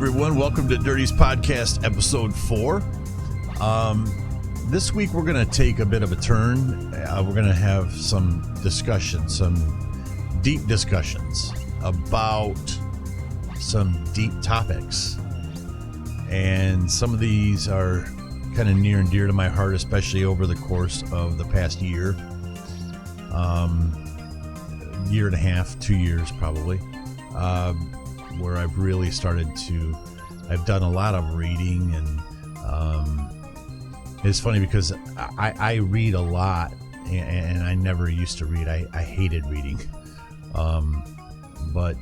everyone. Welcome to Dirty's Podcast, episode 4. This week we're going to take a bit of a turn. We're going to have some discussions, some deep discussions about some deep topics. And some of these are kind of near and dear to my heart, especially over the course of the past year. Year and a half, 2 years probably, where I've really started to, I've done a lot of reading, and it's funny because I read a lot, and I never used to read. I hated reading, but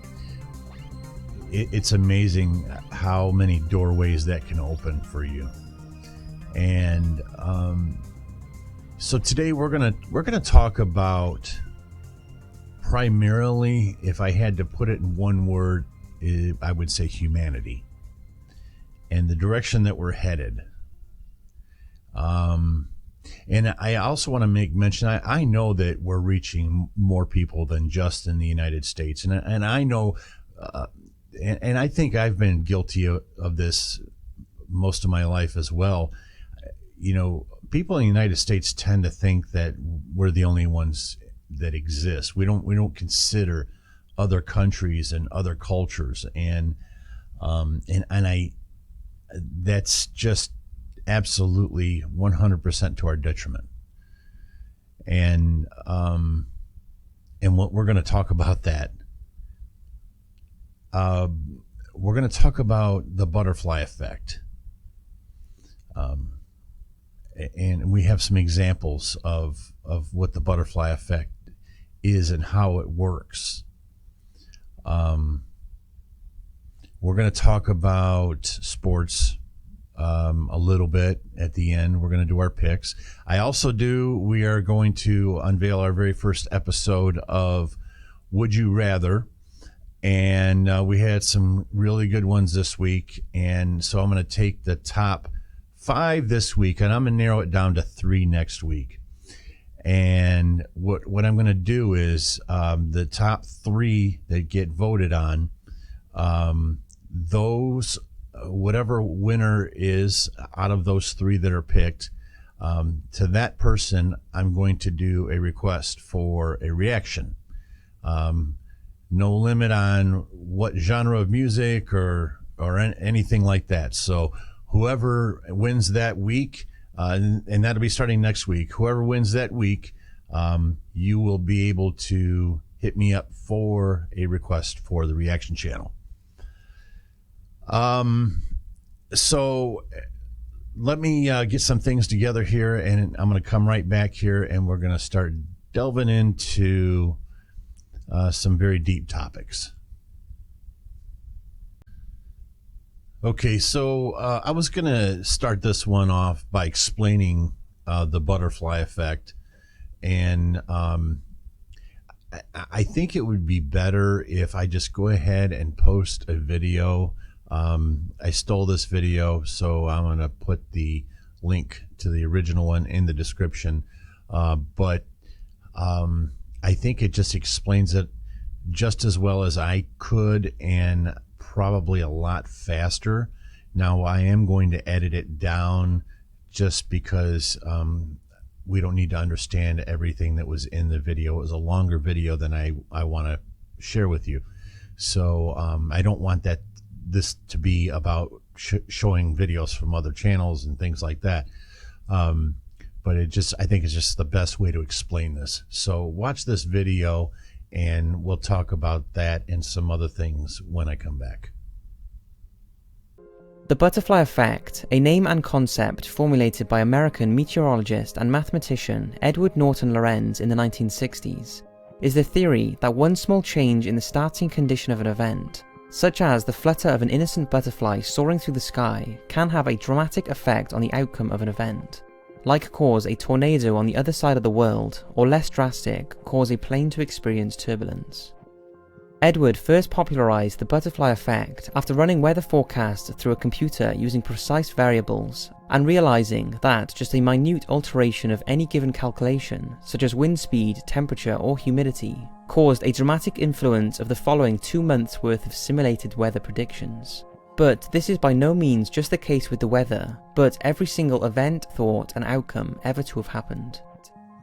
it's amazing how many doorways that can open for you. And so today we're gonna talk about, primarily, if I had to put it in one word, I would say humanity and the direction that we're headed. And I also want to make mention, I know that we're reaching more people than just in the United States. And I know, and I think I've been guilty of this most of my life as well. You know, people in the United States tend to think that we're the only ones that exist. We don't consider other countries and other cultures, and that's just absolutely 100% to our detriment. And what we're going to talk about that. We're going to talk about the butterfly effect. And we have some examples of what the butterfly effect is and how it works. We're going to talk about sports a little bit at the end. We're going to do our picks. We are going to unveil our very first episode of Would You Rather. And we had some really good ones this week. And so I'm going to take the top 5 this week, and I'm going to narrow it down to 3 next week. And what I'm going to do is the top 3 that get voted on, those, whatever winner is out of those 3 that are picked, to that person, I'm going to do a request for a reaction. No limit on what genre of music or anything like that. So whoever wins that week, and that'll be starting next week, whoever wins that week, you will be able to hit me up for a request for the reaction channel. So let me get some things together here, and I'm going to come right back here, and we're going to start delving into some very deep topics. Okay, so I was going to start this one off by explaining the butterfly effect. And I think it would be better if I just go ahead and post a video. I stole this video, so I'm going to put the link to the original one in the description. But I think it just explains it just as well as I could, and probably a lot faster. Now, I am going to edit it down just because we don't need to understand everything that was in the video. It was a longer video than I want to share with you. So I don't want this to be about showing videos from other channels and things like that. But I think it's just the best way to explain this. So watch this video, and we'll talk about that and some other things when I come back. The butterfly effect, a name and concept formulated by American meteorologist and mathematician Edward Norton Lorenz in the 1960s, is the theory that one small change in the starting condition of an event, such as the flutter of an innocent butterfly soaring through the sky, can have a dramatic effect on the outcome of an event, like cause a tornado on the other side of the world, or less drastic, cause a plane to experience turbulence. Edward first popularized the butterfly effect after running weather forecasts through a computer using precise variables, and realizing that just a minute alteration of any given calculation, such as wind speed, temperature, or humidity, caused a dramatic influence of the following 2 months' worth of simulated weather predictions. But this is by no means just the case with the weather, but every single event, thought, and outcome ever to have happened.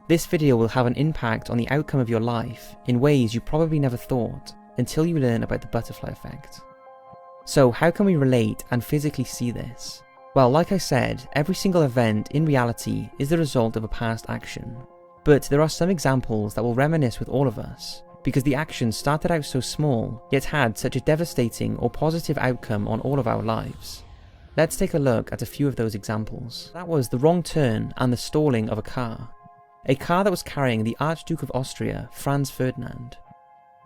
This video will have an impact on the outcome of your life in ways you probably never thought until you learn about the butterfly effect. So how can we relate and physically see this? Well, like I said, every single event in reality is the result of a past action. But there are some examples that will reminisce with all of us, because the action started out so small, yet had such a devastating or positive outcome on all of our lives. Let's take a look at a few of those examples. That was the wrong turn and the stalling of a car that was carrying the Archduke of Austria, Franz Ferdinand.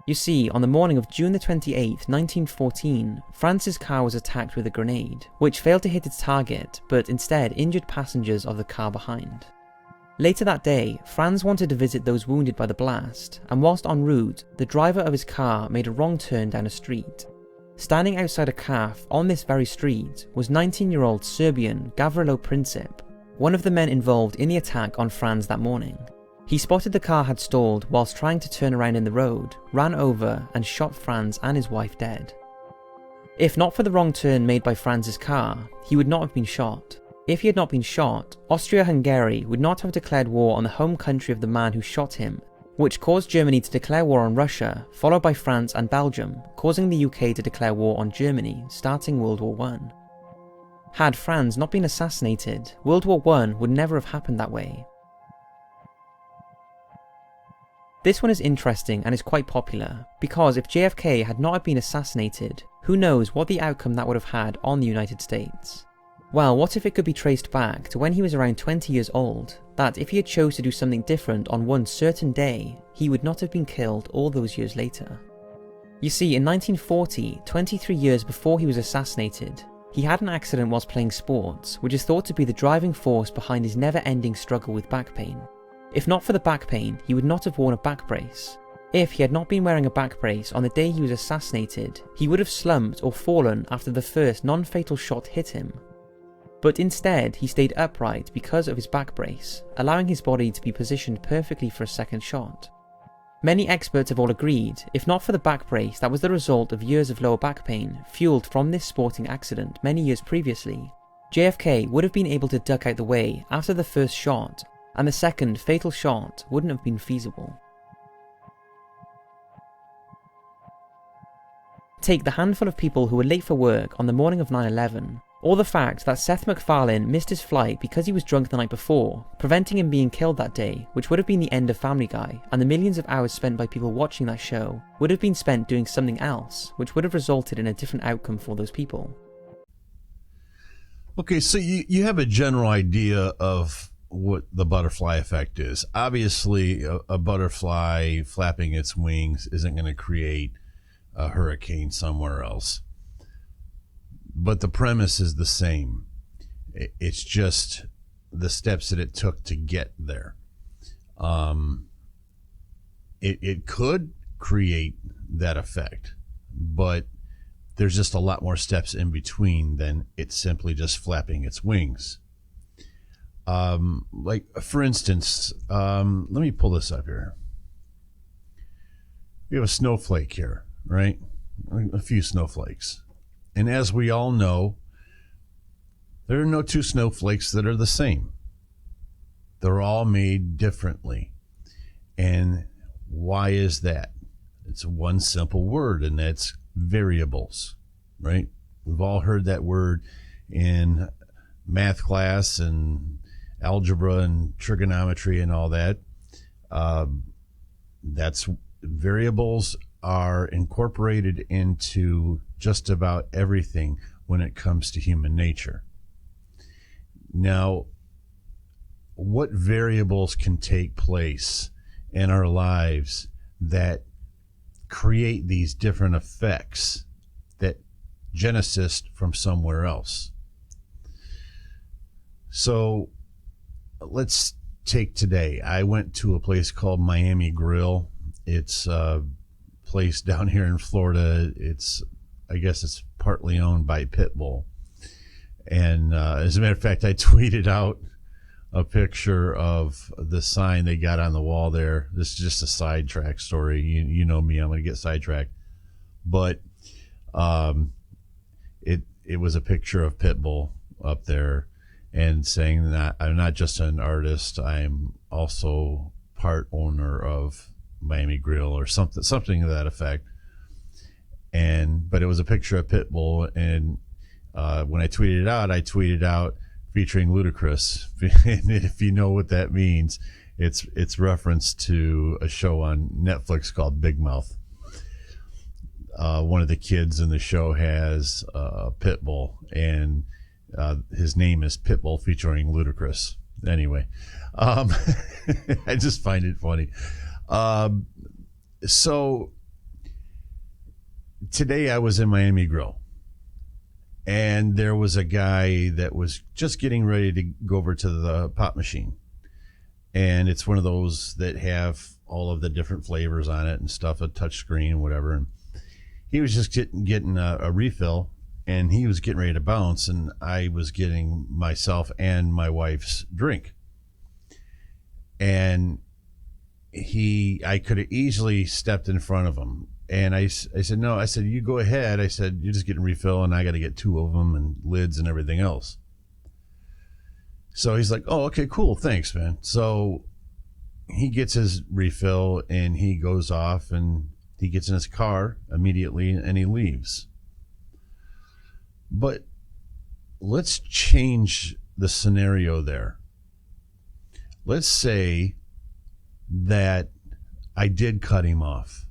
You see, on the morning of June the 28th, 1914, Franz's car was attacked with a grenade, which failed to hit its target, but instead injured passengers of the car behind. Later that day, Franz wanted to visit those wounded by the blast, and whilst en route, the driver of his car made a wrong turn down a street. Standing outside a cafe on this very street was 19-year-old Serbian Gavrilo Princip, one of the men involved in the attack on Franz that morning. He spotted the car had stalled whilst trying to turn around in the road, ran over and shot Franz and his wife dead. If not for the wrong turn made by Franz's car, he would not have been shot. If he had not been shot, Austria-Hungary would not have declared war on the home country of the man who shot him, which caused Germany to declare war on Russia, followed by France and Belgium, causing the UK to declare war on Germany, starting World War I. Had Franz not been assassinated, World War I would never have happened that way. This one is interesting and is quite popular, because if JFK had not been assassinated, who knows what the outcome that would have had on the United States. Well, what if it could be traced back to when he was around 20 years old, that if he had chose to do something different on one certain day, he would not have been killed all those years later. You see, in 1940, 23 years before he was assassinated, he had an accident whilst playing sports, which is thought to be the driving force behind his never-ending struggle with back pain. If not for the back pain, he would not have worn a back brace. If he had not been wearing a back brace on the day he was assassinated, he would have slumped or fallen after the first non-fatal shot hit him. But instead, he stayed upright because of his back brace, allowing his body to be positioned perfectly for a second shot. Many experts have all agreed, if not for the back brace that was the result of years of lower back pain fueled from this sporting accident many years previously, JFK would have been able to duck out the way after the first shot, and the second fatal shot wouldn't have been feasible. Take the handful of people who were late for work on the morning of 9/11, or the fact that Seth MacFarlane missed his flight because he was drunk the night before, preventing him being killed that day, which would have been the end of Family Guy, and the millions of hours spent by people watching that show would have been spent doing something else, which would have resulted in a different outcome for those people. Okay, so you have a general idea of what the butterfly effect is. Obviously, a butterfly flapping its wings isn't going to create a hurricane somewhere else. But the premise is the same. It's just the steps that it took to get there. It could create that effect, but there's just a lot more steps in between than it simply just flapping its wings. Like, for instance, let me pull this up here. We have a snowflake here, right? A few snowflakes. And as we all know, there are no two snowflakes that are the same. They're all made differently. And why is that? It's one simple word, and that's variables, right? We've all heard that word in math class and algebra and trigonometry and all that. That's variables are incorporated into just about everything when it comes to human nature. Now, what variables can take place in our lives that create these different effects that genesis from somewhere else? So let's take today. I went to a place called Miami Grill. It's a place down here in Florida. I guess it's partly owned by Pitbull. And as a matter of fact, I tweeted out a picture of the sign they got on the wall there. This is just a sidetrack story. You know me, I'm going to get sidetracked. But it it was a picture of Pitbull up there, and saying that I'm not just an artist, I'm also part owner of Miami Grill or something to that effect. But it was a picture of Pitbull, and when I tweeted out featuring Ludacris. And if you know what that means, it's reference to a show on Netflix called Big Mouth. One of the kids in the show has a Pitbull, and his name is Pitbull featuring Ludacris. Anyway, I just find it funny. So today I was in Miami Grill, and there was a guy that was just getting ready to go over to the pop machine. And it's one of those that have all of the different flavors on it and stuff, a touch screen, whatever. And he was just getting a refill, and he was getting ready to bounce, and I was getting myself and my wife's drink. And I could have easily stepped in front of him. And I said, no, I said, you go ahead. I said, you're just getting a refill, and I got to get 2 of them and lids and everything else. So he's like, oh, okay, cool. Thanks, man. So he gets his refill, and he goes off, and he gets in his car immediately, and he leaves. But let's change the scenario there. Let's say that I did cut him off,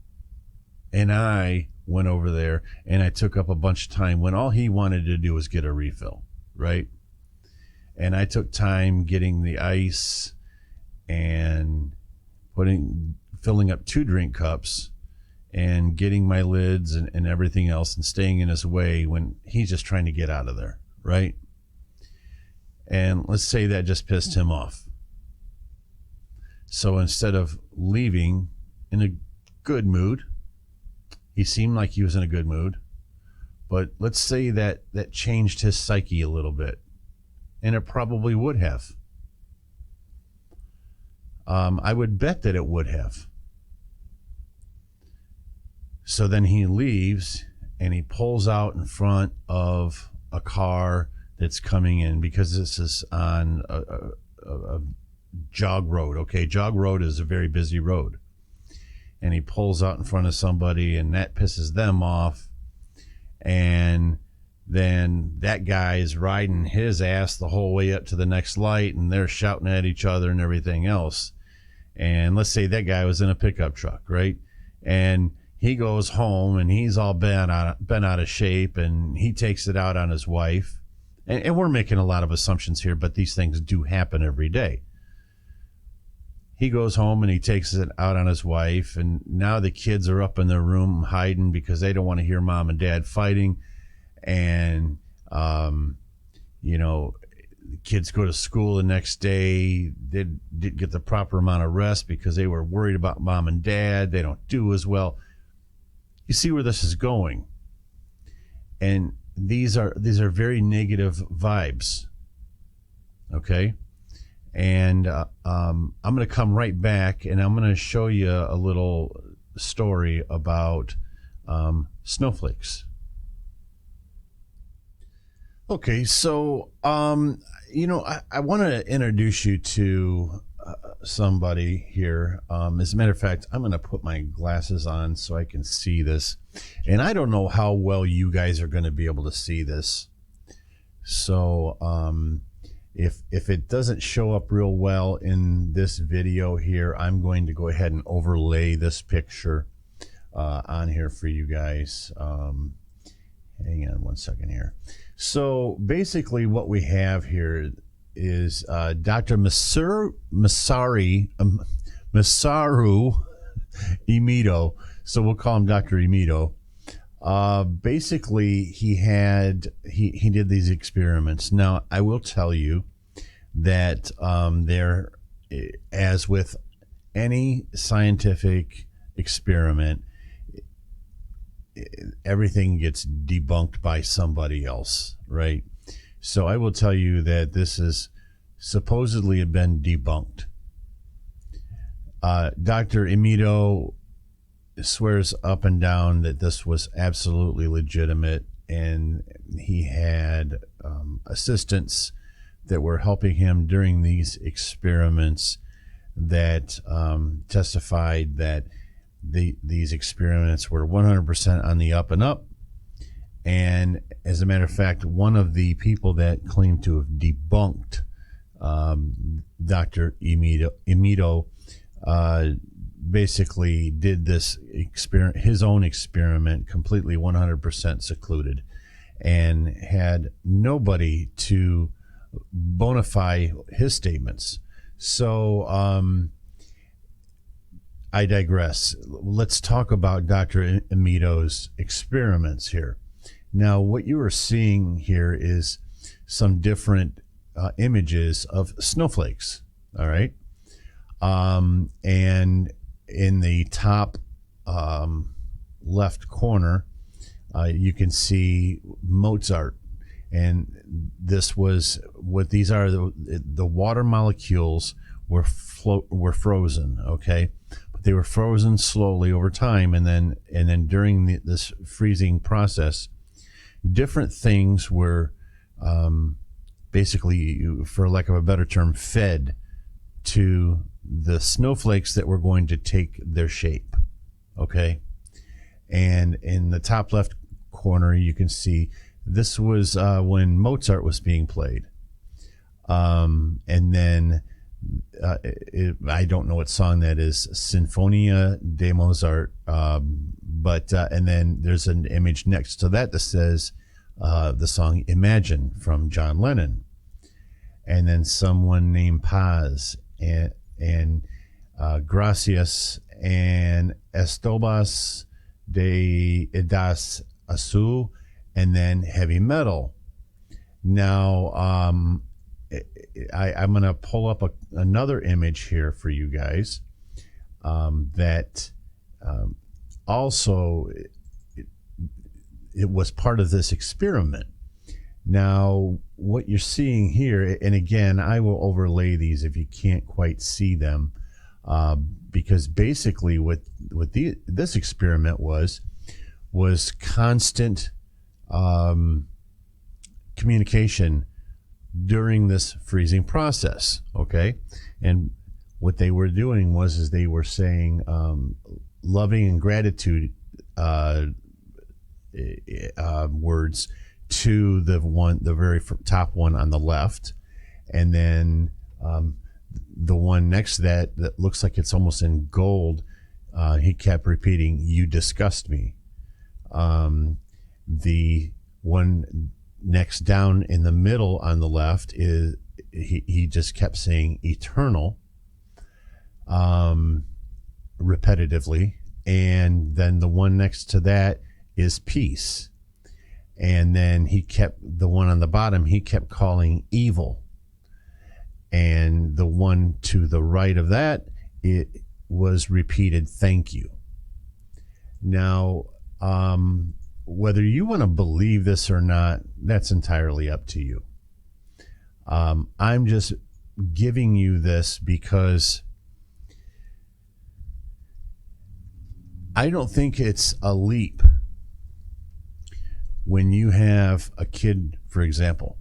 and I went over there and I took up a bunch of time when all he wanted to do was get a refill, right? And I took time getting the ice and filling up 2 drink cups and getting my lids and everything else, and staying in his way when he's just trying to get out of there, right? And let's say that just pissed him off. So instead of leaving in a good mood, he seemed like he was in a good mood, but let's say that changed his psyche a little bit, and it probably would have. I would bet that it would have. So then he leaves, and he pulls out in front of a car that's coming in, because this is on a jog road. Okay, jog road is a very busy road. And he pulls out in front of somebody, and that pisses them off. And then that guy is riding his ass the whole way up to the next light, and they're shouting at each other and everything else. And let's say that guy was in a pickup truck, right? And he goes home, and he's all bent out of shape, and he takes it out on his wife. And we're making a lot of assumptions here, but these things do happen every day. He goes home, and he takes it out on his wife, and now the kids are up in their room hiding because they don't want to hear mom and dad fighting. And, the kids go to school the next day. They didn't get the proper amount of rest because they were worried about mom and dad. They don't do as well. You see where this is going. And these are very negative vibes. Okay? And I'm going to come right back, and I'm going to show you a little story about snowflakes. Okay, so I want to introduce you to somebody here. As a matter of fact, I'm going to put my glasses on so I can see this. And I don't know how well you guys are going to be able to see this. So if it doesn't show up real well in this video here, I'm going to go ahead and overlay this picture on here for you guys. Hang on one second here. So basically what we have here is Dr. Masaru Emoto. So we'll call him Dr. Emoto. Basically he did these experiments. Now I will tell you that there, as with any scientific experiment, everything gets debunked by somebody else, right? So I will tell you that this has supposedly been debunked. Dr. Emoto swears up and down that this was absolutely legitimate, he had assistants that were helping him during these experiments that testified that these experiments were 100% on the up and up. And as a matter of fact, one of the people that claimed to have debunked Dr. Emito basically did this his own experiment completely 100% secluded, and had nobody to bona fide his statements. So I digress. Let's talk about Dr. Emito's experiments here. Now, what you are seeing here is some different images of snowflakes. All right. And in the top left corner, you can see Mozart. And this was what these are. The water molecules were frozen. Okay. But they were frozen slowly over time. And then during this freezing process, different things were basically, for lack of a better term, fed to the snowflakes that were going to take their shape. Okay. And in the top left corner, you can see this was when Mozart was being played. And then I don't know what song that is, Sinfonia de Mozart. But and then there's an image next to that that says the song Imagine from John Lennon. And then someone named Paz and Gracias and Estobas de Edas Azul, and then heavy metal. Now, I'm going to pull up another image here for you guys that also it was part of this experiment. Now, what you're seeing here, and again, I will overlay these if you can't quite see them, because basically what this experiment was constant communication during this freezing process. Okay. And what they were doing was they were saying loving and gratitude words to the very top one on the left, and then the one next to that looks like it's almost in gold. He kept repeating, "You disgust me." The one next down in the middle on the left is he just kept saying eternal repetitively, and then the one next to that is peace, and then the one on the bottom he kept calling evil, and the one to the right of that, it was repeated thank you. Now, whether you want to believe this or not, that's entirely up to you. I'm just giving you this because I don't think it's a leap when you have a kid, for example,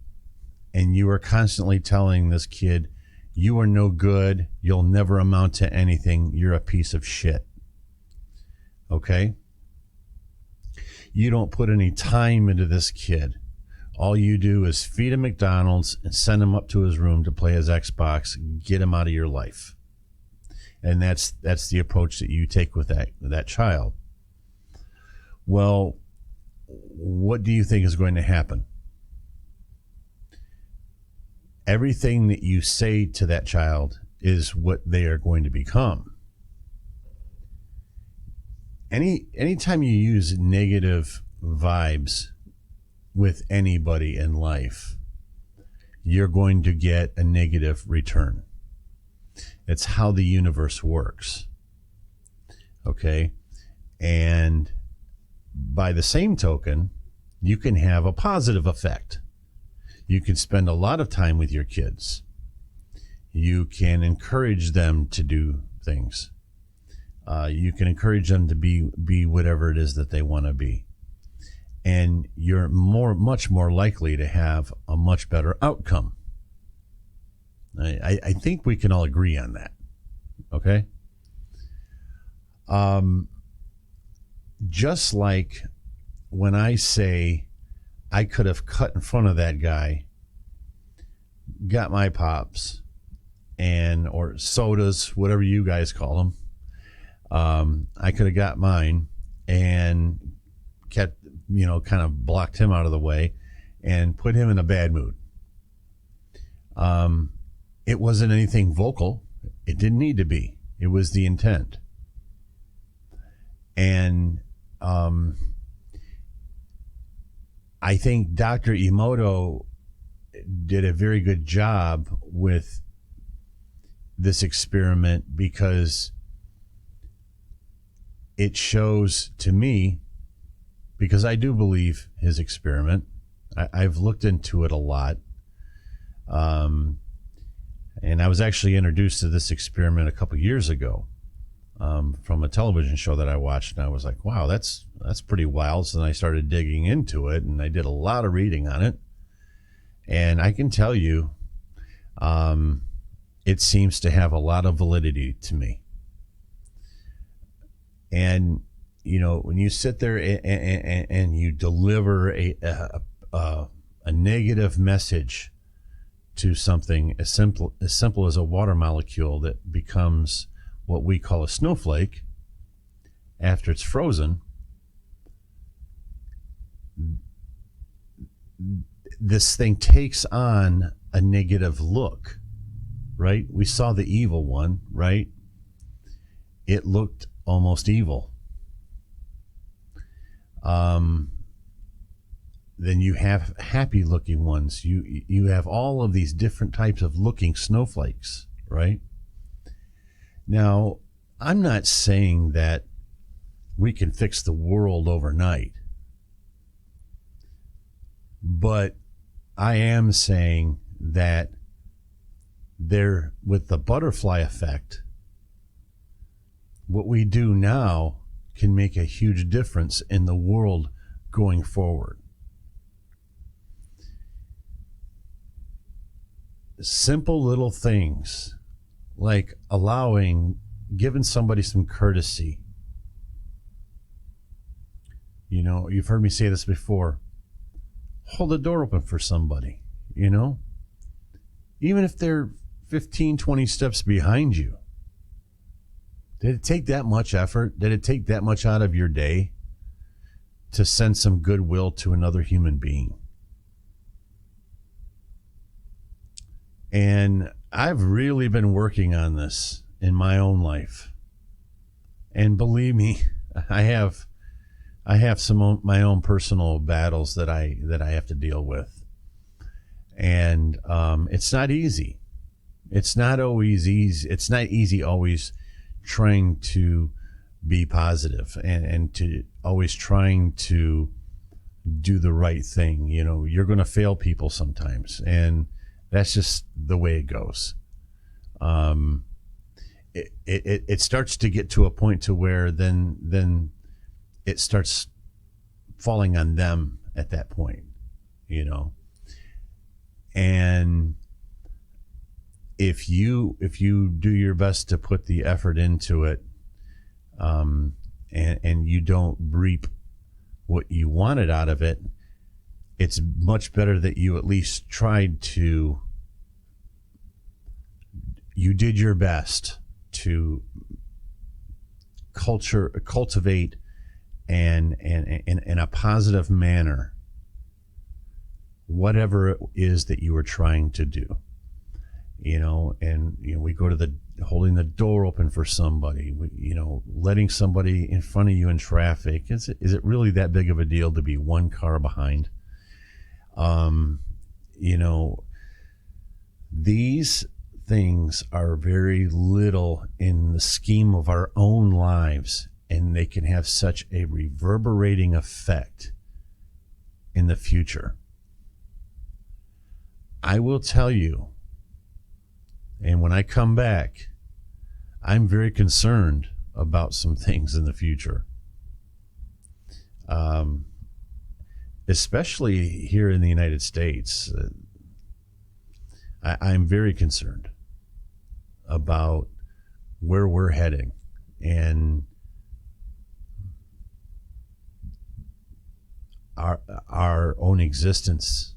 and you are constantly telling this kid, you are no good, you'll never amount to anything, you're a piece of shit. Okay? You don't put any time into this kid. All you do is feed him McDonald's and send him up to his room to play his Xbox, get him out of your life. And that's the approach that you take with that child. Well, what do you think is going to happen? Everything that you say to that child is what they are going to become. Anytime you use negative vibes with anybody in life, you're going to get a negative return. It's how the universe works. Okay? And by the same token, you can have a positive effect. You can spend a lot of time with your kids. You can encourage them to do things. You can encourage them to be whatever it is that they want to be. and you're much more likely to have a much better outcome. I think we can all agree on that. Okay. Just like when I say I could have cut in front of that guy, got my pops or sodas, whatever you guys call them. I could have got mine and kept, kind of blocked him out of the way and put him in a bad mood. It wasn't anything vocal. It didn't need to be. It was the intent. And I think Dr. Emoto did a very good job with this experiment, because it shows to me, because I do believe his experiment. I've looked into it a lot. And I was actually introduced to this experiment a couple years ago from a television show that I watched. And I was like, wow, that's pretty wild. So then I started digging into it, and I did a lot of reading on it. And I can tell you, it seems to have a lot of validity to me. And, when you sit there and you deliver a negative message to something as simple as a water molecule that becomes what we call a snowflake after it's frozen, this thing takes on a negative look, right? We saw the evil one, right? It looked almost evil. Then you have happy looking ones. You have all of these different types of looking snowflakes, right? Now, I'm not saying that we can fix the world overnight, but I am saying that with the butterfly effect, what we do now can make a huge difference in the world going forward. Simple little things like giving somebody some courtesy. You've heard me say this before. Hold the door open for somebody, even if they're 15, 20 steps behind you. Did it take that much effort? Did it take that much out of your day to send some goodwill to another human being? And I've really been working on this in my own life. And believe me, I have some of my own personal battles that I have to deal with. And it's not easy. It's not always easy. It's not easy always trying to be positive and to always trying to do the right thing. You're going to fail people sometimes, and that's just the way it goes. It starts to get to a point to where then it starts falling on them at that point, and if you do your best to put the effort into it, and you don't reap what you wanted out of it, it's much better that you at least you did your best to cultivate and in a positive manner whatever it is that you were trying to do. We go to holding the door open for somebody, letting somebody in front of you in traffic. Is it really that big of a deal to be one car behind? These things are very little in the scheme of our own lives, and they can have such a reverberating effect in the future. I will tell you, and when I come back, I'm very concerned about some things in the future. especially here in the United States, I'm very concerned about where we're heading and our own existence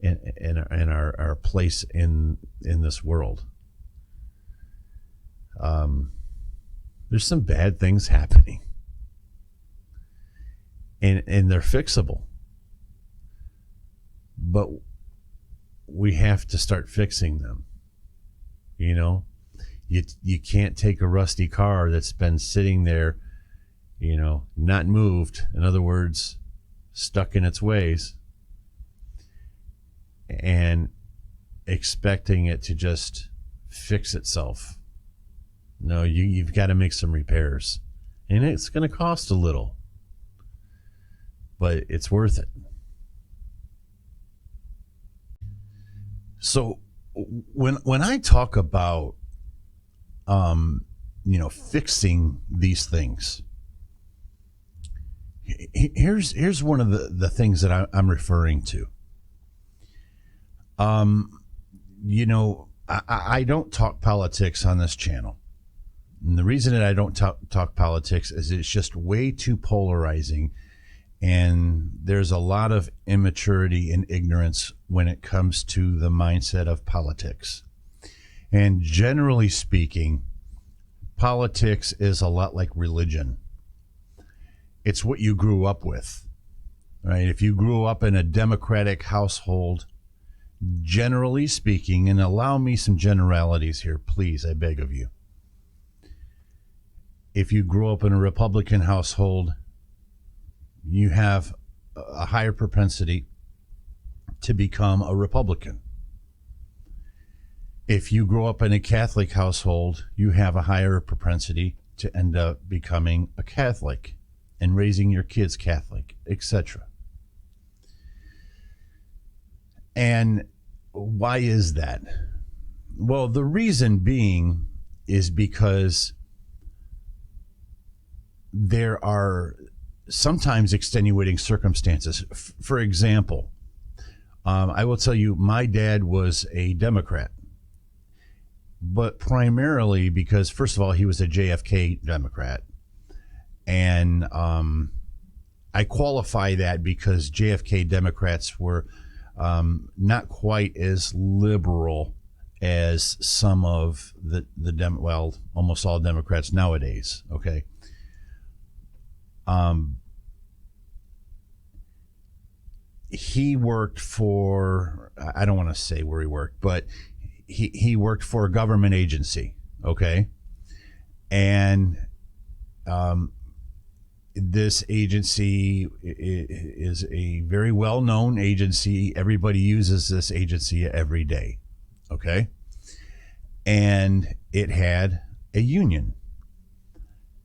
and our place in this world. There's some bad things happening, and they're fixable, but we have to start fixing them. You know, you can't take a rusty car that's been sitting there, you know, not moved. In other words, stuck in its ways, and expecting it to just fix itself. No, you've got to make some repairs, and it's going to cost a little, but it's worth it. So when I talk about fixing these things, here's one of the things that I'm referring to. I don't talk politics on this channel. And the reason that I don't talk politics is it's just way too polarizing, and there's a lot of immaturity and ignorance when it comes to the mindset of politics. And generally speaking, politics is a lot like religion. It's what you grew up with, right? If you grew up in a Democratic household, generally speaking, and allow me some generalities here, please, I beg of you. If you grew up in a Republican household, you have a higher propensity to become a Republican. If you grow up in a Catholic household, you have a higher propensity to end up becoming a Catholic and raising your kids Catholic, etc. And why is that? Well, the reason being is because there are sometimes extenuating circumstances. For example, I will tell you, my dad was a Democrat, but primarily because, first of all, he was a JFK Democrat. And I qualify that because JFK Democrats were not quite as liberal as some of almost all Democrats nowadays. Okay. He worked for, I don't want to say where he worked, but he worked for a government agency. Okay. And this agency is a very well-known agency. Everybody uses this agency every day. Okay. And it had a union.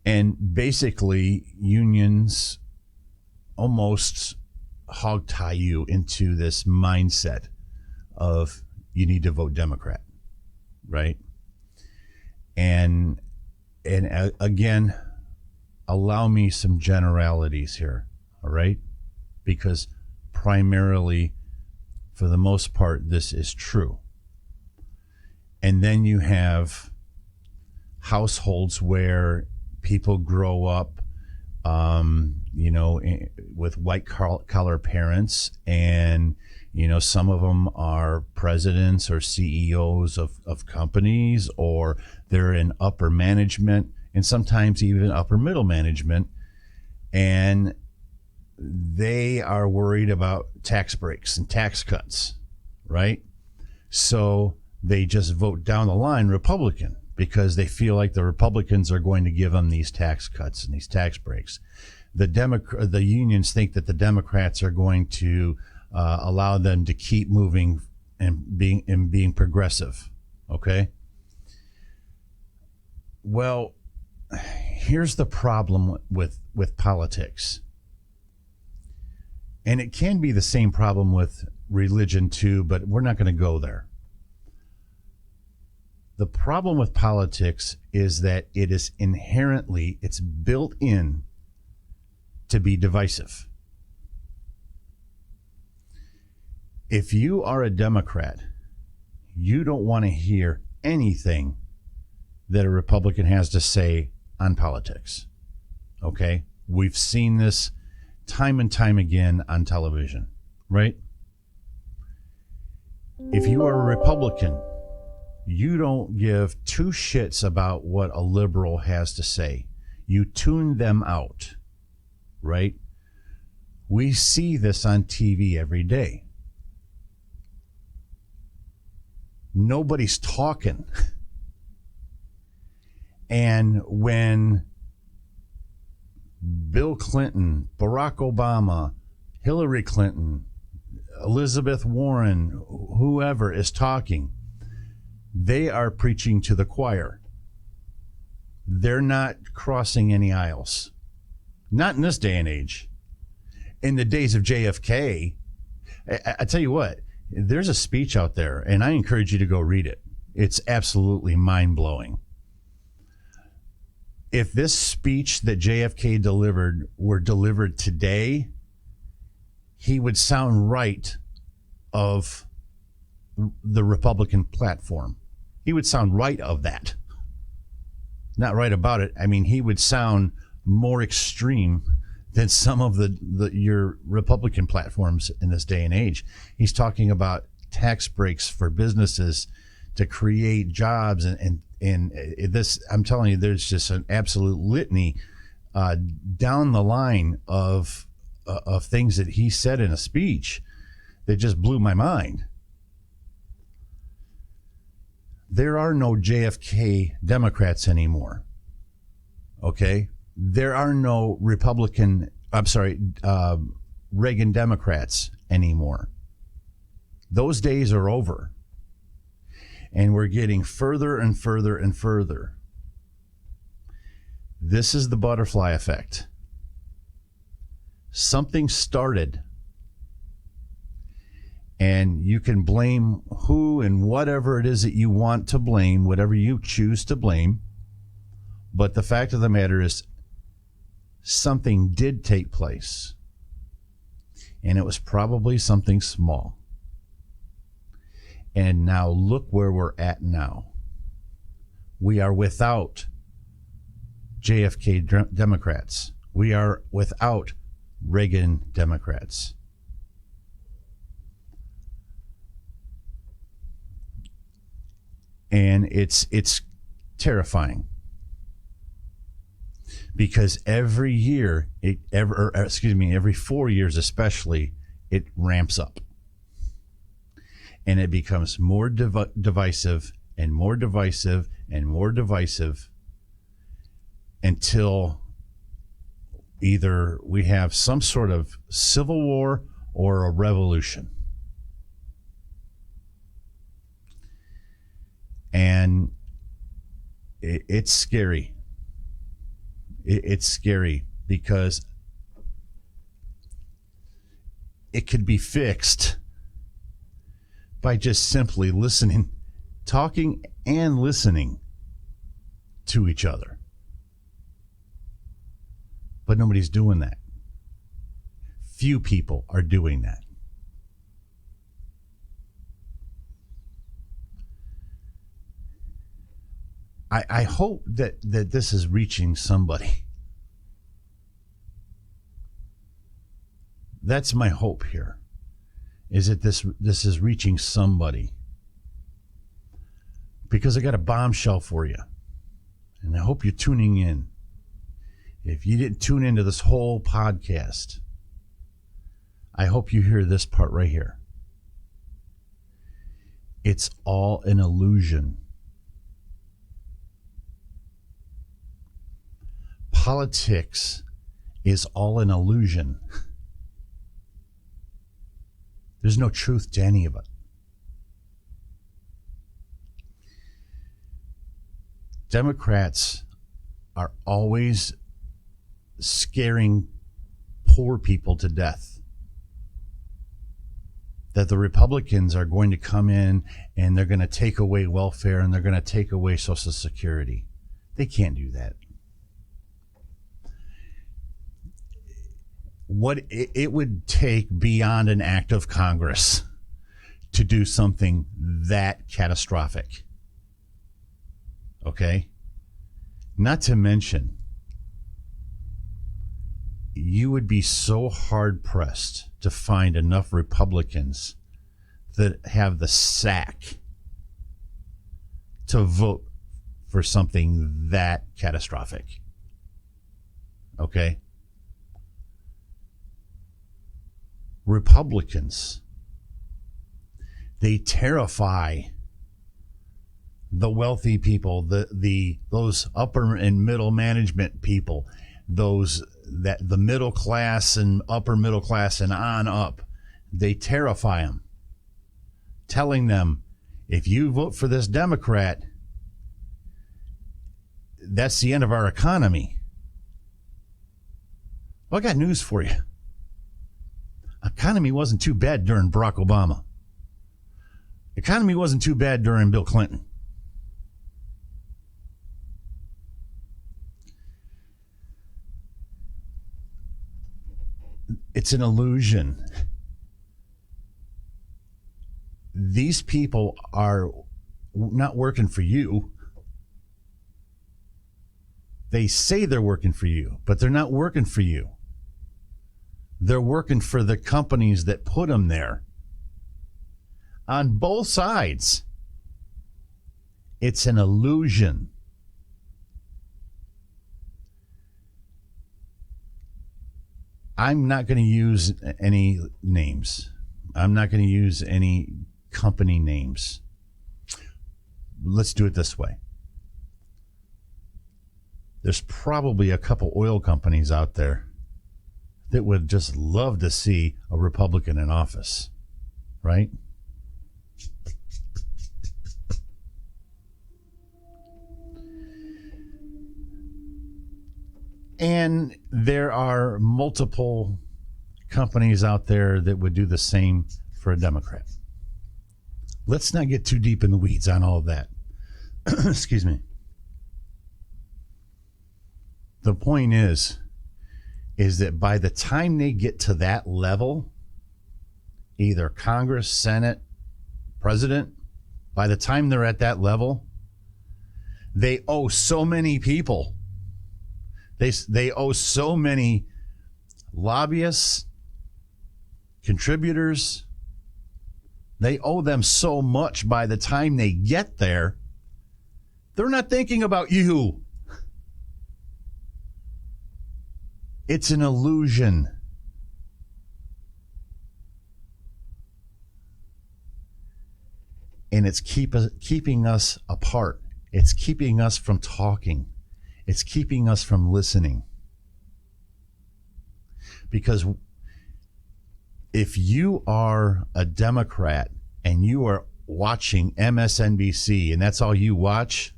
And basically, unions almost hog tie you into this mindset of you need to vote Democrat, right? And again, allow me some generalities here, all right? Because primarily, for the most part, this is true. And then you have households where people grow up, with white collar parents, and, some of them are presidents or CEOs of companies, or they're in upper management and sometimes even upper middle management. And they are worried about tax breaks and tax cuts, right? So they just vote down the line Republican, because they feel like the Republicans are going to give them these tax cuts and these tax breaks. The unions think that the Democrats are going to allow them to keep moving and being progressive. Okay. Well, here's the problem with politics, and it can be the same problem with religion too, but we're not going to go there. The problem with politics is that it is it's built in to be divisive. If you are a Democrat, you don't want to hear anything that a Republican has to say on politics. Okay? We've seen this time and time again on television, right? If you are a Republican, you don't give two shits about what a liberal has to say. You tune them out, right? We see this on TV every day. Nobody's talking. And when Bill Clinton, Barack Obama, Hillary Clinton, Elizabeth Warren, whoever is talking, they are preaching to the choir. They're not crossing any aisles. Not in this day and age. In the days of JFK, I tell you what, there's a speech out there, and I encourage you to go read it. It's absolutely mind-blowing. If this speech that JFK delivered were delivered today, he would sound right of the Republican platform. He would sound right of that. Not right about it. I mean, he would sound more extreme than some of your Republican platforms in this day and age. He's talking about tax breaks for businesses to create jobs, and this, I'm telling you, there's just an absolute litany down the line of things that he said in a speech that just blew my mind. There are no JFK Democrats anymore. Okay? There are no Reagan Democrats anymore. Those days are over. And we're getting further and further and further. This is the butterfly effect. Something started, and you can blame who and whatever it is that you want to blame, whatever you choose to blame. But the fact of the matter is, something did take place, and it was probably something small. And now look where we're at now. We are without JFK Democrats. We are without Reagan Democrats. And it's terrifying. Because every year, every 4 years especially, it ramps up. And it becomes more divisive and more divisive and more divisive until either we have some sort of civil war or a revolution. And it's scary. It's scary because it could be fixed by just simply listening, talking and listening to each other. But nobody's doing that. Few people are doing that. I hope that this is reaching somebody. That's my hope here, is that this is reaching somebody. Because I got a bombshell for you, and I hope you're tuning in. If you didn't tune into this whole podcast, I hope you hear this part right here. It's all an illusion. Politics is all an illusion. There's no truth to any of it. Democrats are always scaring poor people to death. That the Republicans are going to come in and they're going to take away welfare and they're going to take away Social Security. They can't do that. What it would take beyond an act of Congress to do something that catastrophic. Okay? Not to mention, you would be so hard-pressed to find enough Republicans that have the sack to vote for something that catastrophic. Okay? Republicans, they terrify the wealthy people, those upper and middle management people, those that the middle class and upper middle class and on up. They terrify them, telling them, if you vote for this Democrat, that's the end of our economy. Well, I got news for you. Economy wasn't too bad during Barack Obama. Economy wasn't too bad during Bill Clinton. It's an illusion. These people are not working for you. They say they're working for you, but they're not working for you. They're working for the companies that put them there. On both sides. It's an illusion. I'm not going to use any names. I'm not going to use any company names. Let's do it this way. There's probably a couple oil companies out there that would just love to see a Republican in office, right? And there are multiple companies out there that would do the same for a Democrat. Let's not get too deep in the weeds on all of that. Excuse me. The point is that by the time they get to that level, either Congress, Senate, President, by the time they're at that level, they owe so many people. They owe so many lobbyists, contributors. They owe them so much by the time they get there. They're not thinking about you. It's an illusion. And it's keeping us apart. It's keeping us from talking. It's keeping us from listening. Because if you are a Democrat and you are watching MSNBC and that's all you watch,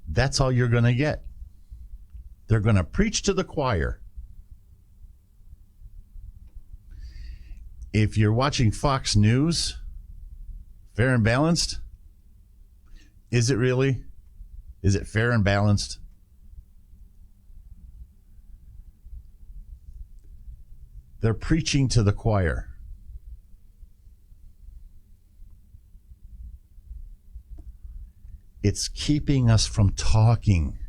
that's all you're going to get. They're going to preach to the choir. If you're watching Fox News, Fair and Balanced, is it really? Is it fair and balanced? They're preaching to the choir. It's keeping us from talking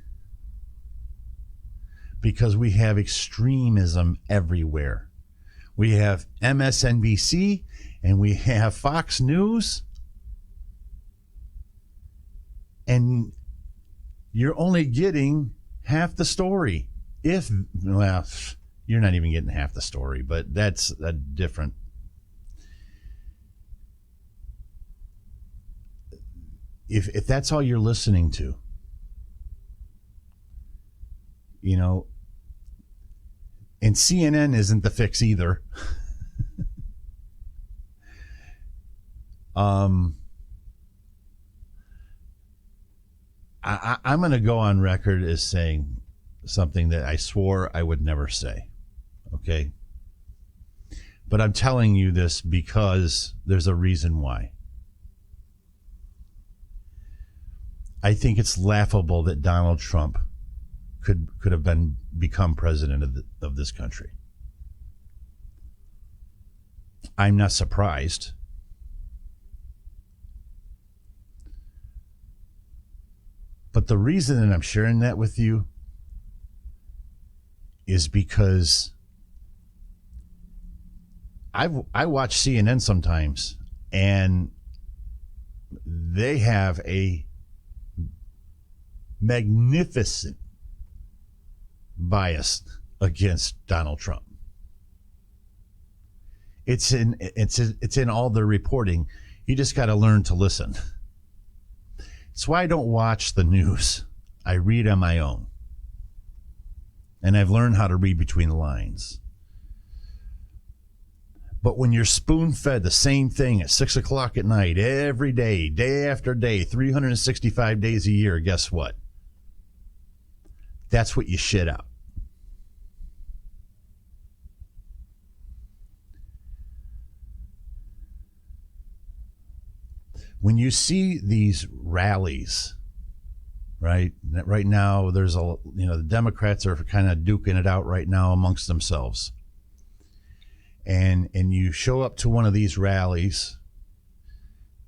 because we have extremism everywhere. We have MSNBC and we have Fox News, and you're only getting half the story. Well, you're not even getting half the story, but that's a different. If that's all you're listening to, you know, and CNN isn't the fix either. I'm going to go on record as saying something that I swore I would never say. Okay? But I'm telling you this because there's a reason why. I think it's laughable that Donald Trump could have become president of this country. I'm not surprised. But the reason that I'm sharing that with you is because I watch CNN sometimes, and they have a magnificent bias against Donald Trump. It's in all their reporting. You just got to learn to listen. That's why I don't watch the news. I read on my own. And I've learned how to read between the lines. But when you're spoon-fed the same thing at 6 o'clock at night, every day, day after day, 365 days a year, guess what? That's what you shit out. When you see these rallies, right now, there's the Democrats are kind of duking it out right now amongst themselves. And you show up to one of these rallies,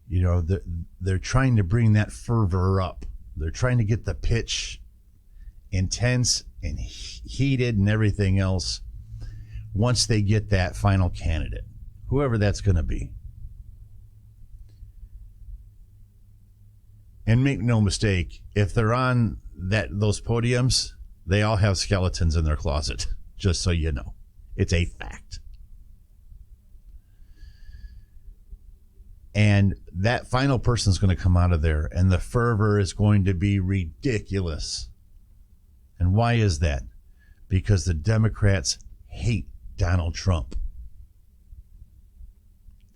they're trying to bring that fervor up. They're trying to get the pitch intense and heated and everything else once they get that final candidate, whoever that's going to be. And make no mistake, if they're on those podiums, they all have skeletons in their closet, just so you know. It's a fact. And that final person is going to come out of there, and the fervor is going to be ridiculous. And why is that? Because the Democrats hate Donald Trump.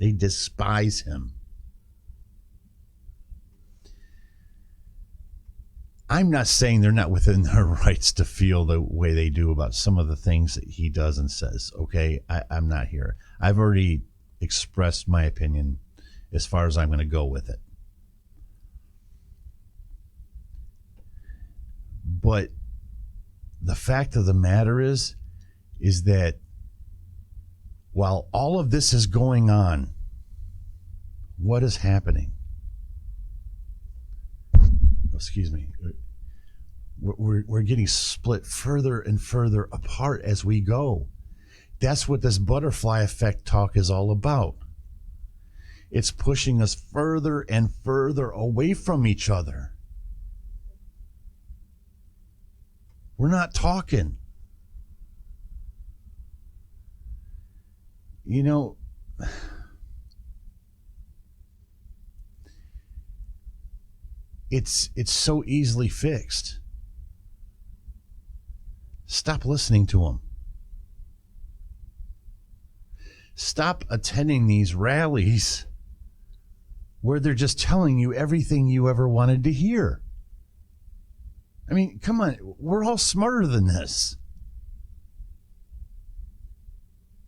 They despise him. I'm not saying they're not within their rights to feel the way they do about some of the things that he does and says. Okay, I'm not here. I've already expressed my opinion as far as I'm going to go with it. But the fact of the matter is that while all of this is going on, what is happening? Excuse me. We're getting split further and further apart as we go. That's what this butterfly effect talk is all about. It's pushing us further and further away from each other. We're not talking. It's so easily fixed. Stop listening to them. Stop attending these rallies where they're just telling you everything you ever wanted to hear. I mean, come on, we're all smarter than this.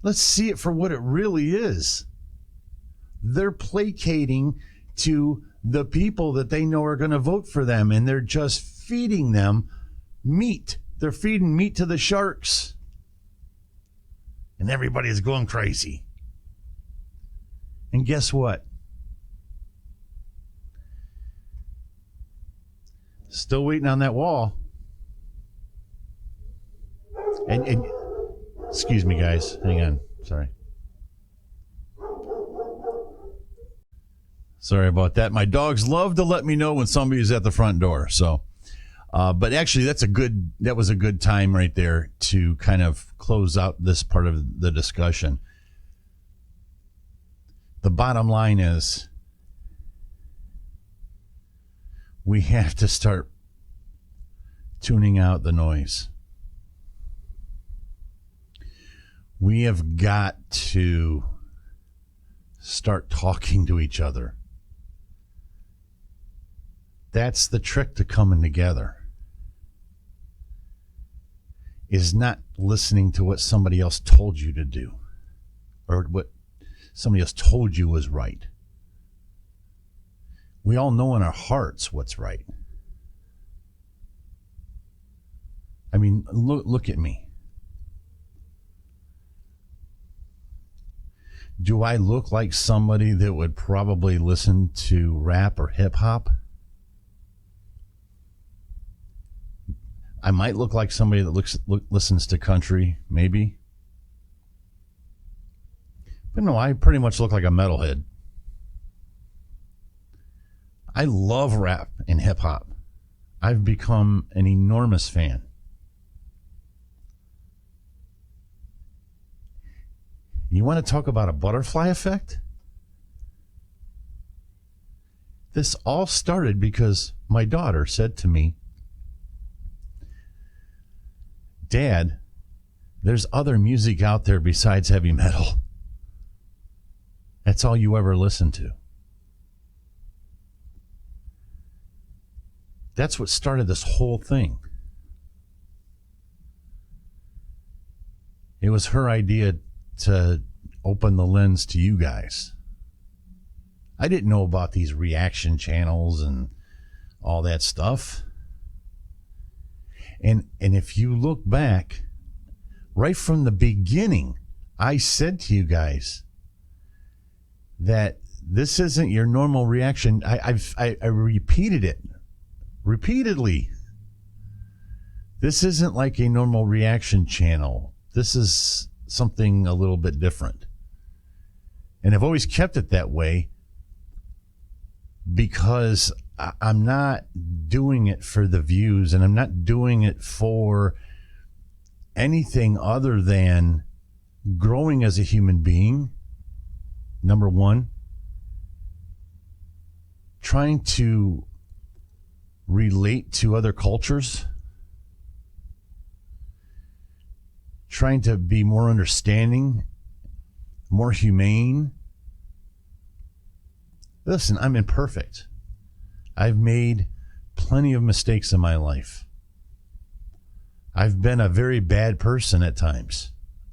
Let's see it for what it really is. They're placating to the people that they know are going to vote for them, and they're just feeding them meat. They're feeding meat to the sharks. And everybody's going crazy. And guess what? Still waiting on that wall. And excuse me, guys. Hang on. Sorry about that. My dogs love to let me know when somebody's at the front door. So, but actually, that was a good time right there to kind of close out this part of the discussion. The bottom line is we have to start tuning out the noise. We have got to start talking to each other. That's the trick to coming together, is not listening to what somebody else told you to do or what somebody else told you was right. We all know in our hearts what's right. I mean, look at me. Do I look like somebody that would probably listen to rap or hip hop? I might look like somebody that listens to country, maybe. But no, I pretty much look like a metalhead. I love rap and hip hop. I've become an enormous fan. You want to talk about a butterfly effect? This all started because my daughter said to me, Dad, there's other music out there besides heavy metal. That's all you ever listen to. That's what started this whole thing. It was her idea to open the lens to you guys. I didn't know about these reaction channels and all that stuff. And if you look back, right from the beginning, I said to you guys that this isn't your normal reaction. I repeated it repeatedly. This isn't like a normal reaction channel. This is something a little bit different. And I've always kept it that way because I'm not doing it for the views, and I'm not doing it for anything other than growing as a human being, number one, trying to relate to other cultures, trying to be more understanding, more humane. Listen, I'm imperfect. I've made plenty of mistakes in my life. I've been a very bad person at times.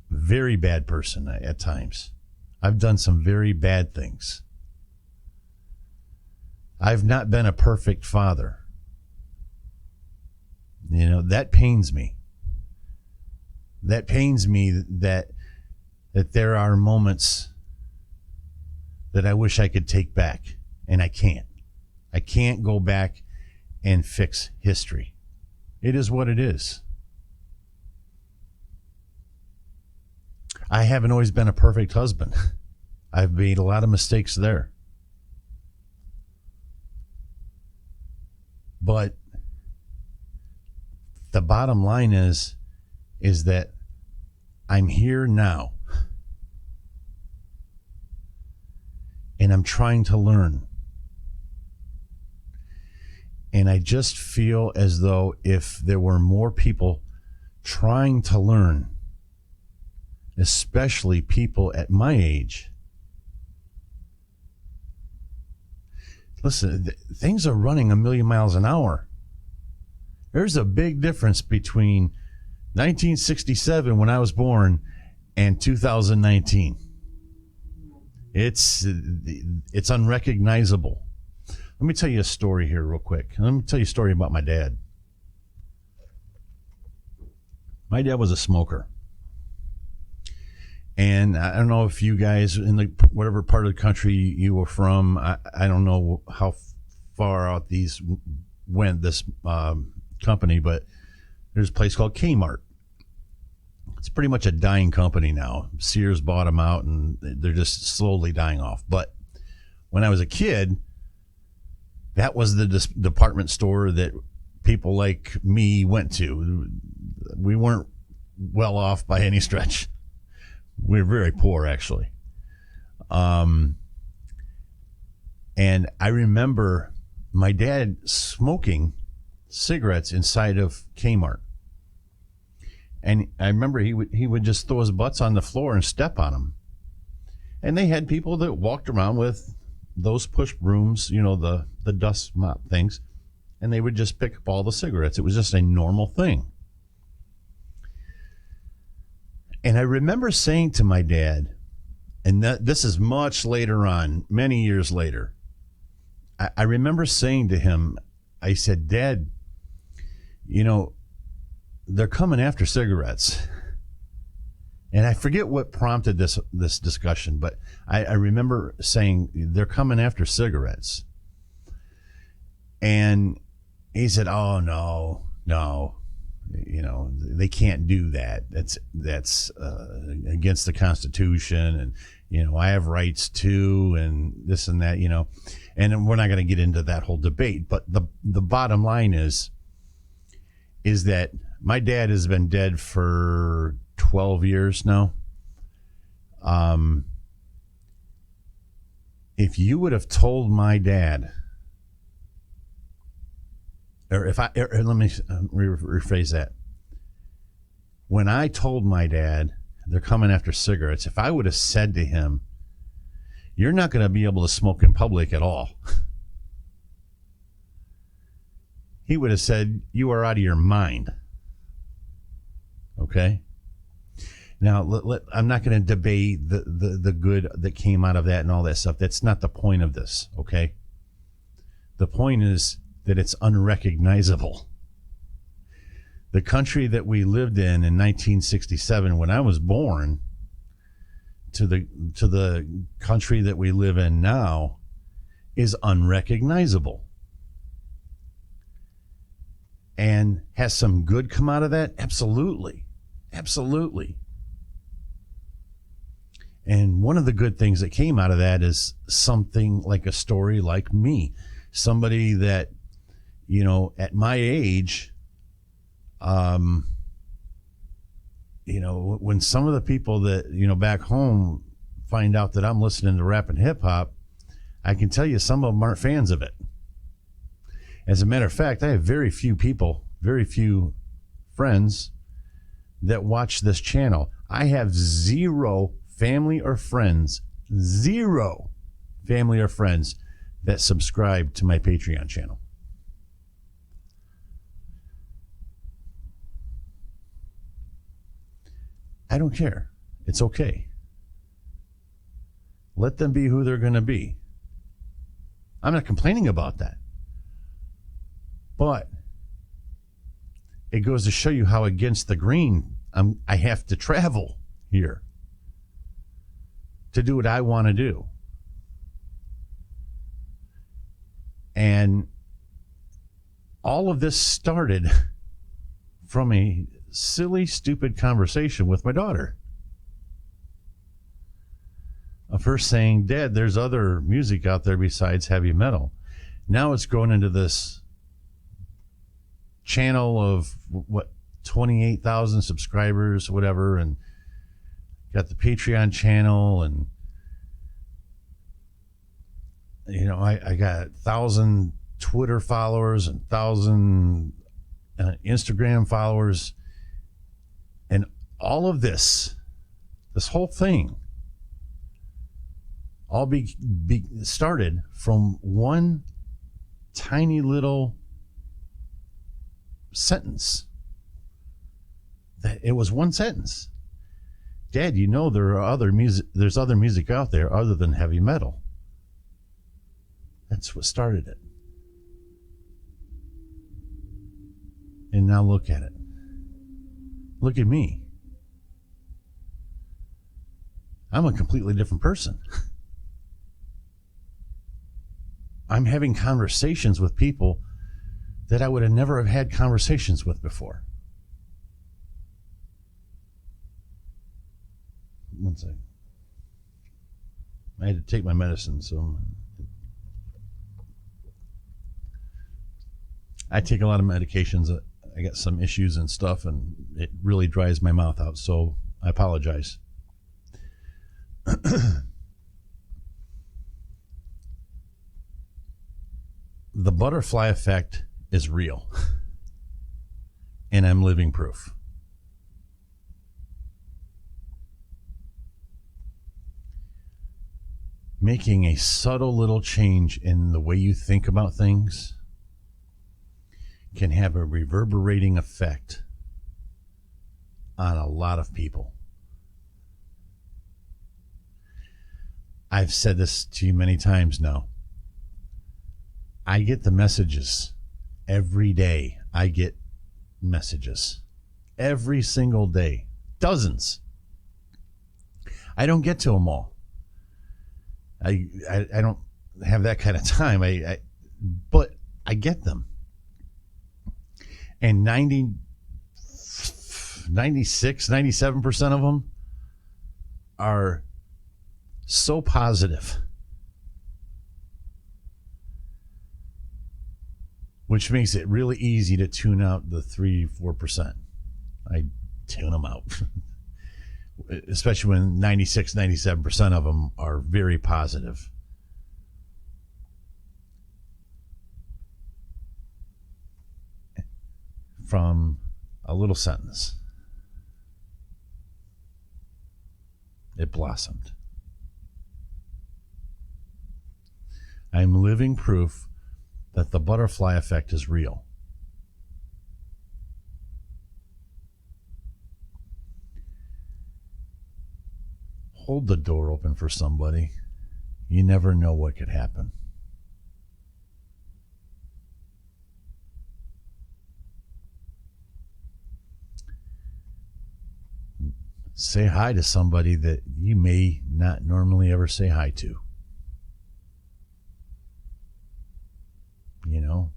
Very bad person at times. I've done some very bad things. I've not been a perfect father. You know, that pains me. That pains me that there are moments that I wish I could take back, and I can't. I can't go back and fix history. It is what it is. I haven't always been a perfect husband. I've made a lot of mistakes there. But the bottom line is that I'm here now. And I'm trying to learn. And I just feel as though if there were more people trying to learn, especially people at my age. Listen, things are running a million miles an hour. There's a big difference between 1967, when I was born, and 2019. It's unrecognizable. Let me tell you a story here real quick. Let me tell you a story about my dad. My dad was a smoker. And I don't know if you guys, in whatever part of the country you were from, I don't know how far out these went, this company, but there's a place called Kmart. It's pretty much a dying company now. Sears bought them out, and they're just slowly dying off. But when I was a kid, that was the department store that people like me went to. We weren't well off by any stretch. We were very poor, actually. And I remember my dad smoking cigarettes inside of Kmart. And I remember he would just throw his butts on the floor and step on them. And they had people that walked around with those push brooms, you know, the dust mop things, and they would just pick up all the cigarettes. It was just a normal thing. And I remember saying to my dad, and this is much later on, many years later, I remember saying to him, I said, Dad, you know, they're coming after cigarettes. And I forget what prompted this discussion, but I remember saying they're coming after cigarettes. And he said, "Oh no, they can't do that. That's against the Constitution, and I have rights too, and this and that, And we're not going to get into that whole debate, but the bottom line is that my dad has been dead for 12 years now. If you would have told my dad, or let me rephrase that. When I told my dad they're coming after cigarettes, if I would have said to him, you're not going to be able to smoke in public at all, he would have said, you are out of your mind. Okay? Now, I'm not going to debate the good that came out of that and all that stuff. That's not the point of this, okay? The point is that it's unrecognizable. The country that we lived in 1967, when I was born, to the country that we live in now, is unrecognizable. And has some good come out of that? Absolutely. Absolutely. And one of the good things that came out of that is something like a story like me. Somebody that, at my age, when some of the people that, back home find out that I'm listening to rap and hip hop, I can tell you some of them aren't fans of it. As a matter of fact, I have very few friends that watch this channel. I have zero family or friends that subscribe to my Patreon channel. I don't care. It's okay. Let them be who they're going to be. I'm not complaining about that. But it goes to show you how against the grain I have to travel here to do what I want to do. And all of this started from a silly, stupid conversation with my daughter. Of her saying, Dad, there's other music out there besides heavy metal. Now it's grown into this channel of 28,000 subscribers, whatever, and got the Patreon channel, and I got 1,000 Twitter followers and 1,000 Instagram followers, and all of this whole thing all started from one tiny little sentence. That it was one sentence. Dad, there's other music out there other than heavy metal. That's what started it. And now look at it. Look at me. I'm a completely different person. I'm having conversations with people that I would have never have had conversations with before. One second. I had to take my medicine, so I take a lot of medications. I got some issues and stuff, and it really dries my mouth out, so I apologize. The butterfly effect is real, and I'm living proof. Making a subtle little change in the way you think about things can have a reverberating effect on a lot of people. I've said this to you many times now. I get the messages every day. I get messages every single day. Dozens I don't get to them all. I don't have that kind of time. But I get them. And 96, 97% of them are so positive, which makes it really easy to tune out the 3-4%. I tune them out, especially when 96, 97% of them are very positive. From a little sentence, it blossomed. I'm living proof that the butterfly effect is real. Hold the door open for somebody. You never know what could happen. Say hi to somebody that you may not normally ever say hi to. You know,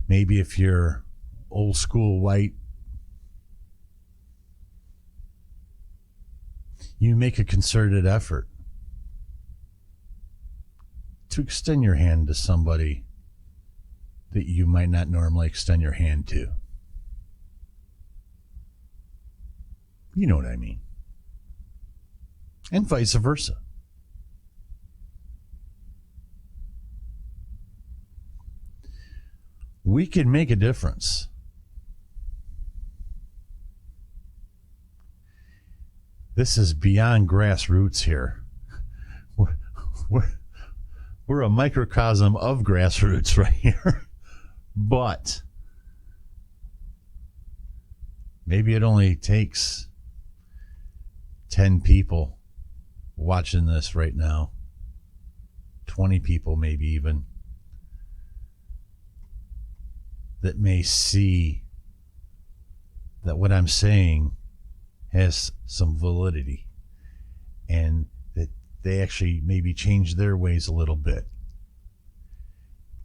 maybe if you're old school white, you make a concerted effort to extend your hand to somebody that you might not normally extend your hand to. You know what I mean. And vice versa. We can make a difference. This is beyond grassroots here. We're a microcosm of grassroots right here. But maybe it only takes 10 people watching this right now, 20 people maybe even, that may see that what I'm saying has some validity and that they actually maybe change their ways a little bit.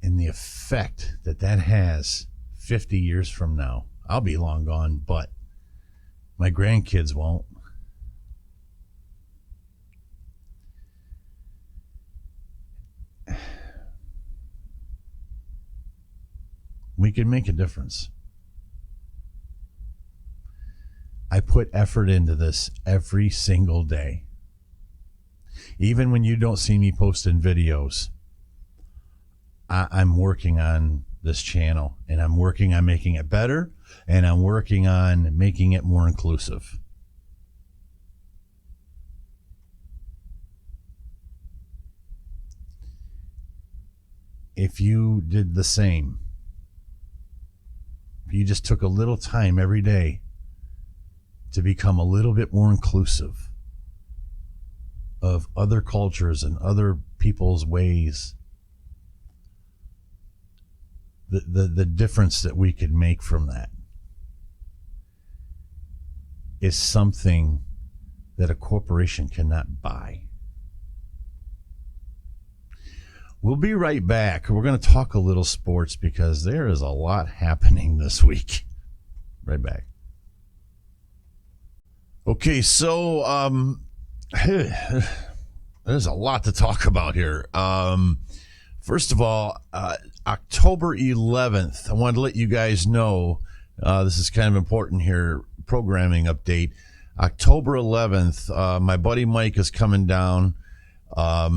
And the effect that that has 50 years from now, I'll be long gone, but my grandkids won't. We can make a difference. I put effort into this every single day. Even when you don't see me posting videos, I'm working on this channel, and I'm working on making it better, and I'm working on making it more inclusive. If you did the same, if you just took a little time every day to become a little bit more inclusive of other cultures and other people's ways, the difference that we could make from that is something that a corporation cannot buy. We'll be right back. We're going to talk a little sports because there is a lot happening this week. Right back. Okay, so there's a lot to talk about here. First of all, October 11th, I wanted to let you guys know, this is kind of important here, programming update. October 11th, my buddy Mike is coming down.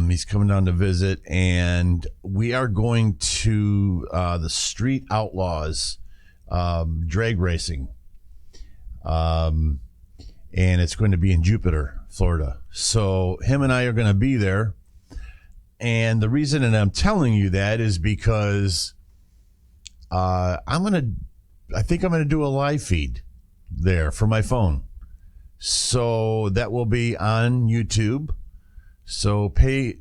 He's coming down to visit, and we are going to the Street Outlaws drag racing. And it's going to be in Jupiter, Florida. So him and I are going to be there. And the reason that I'm telling you that is because I think I'm going to do a live feed there for my phone. So that will be on YouTube. So pay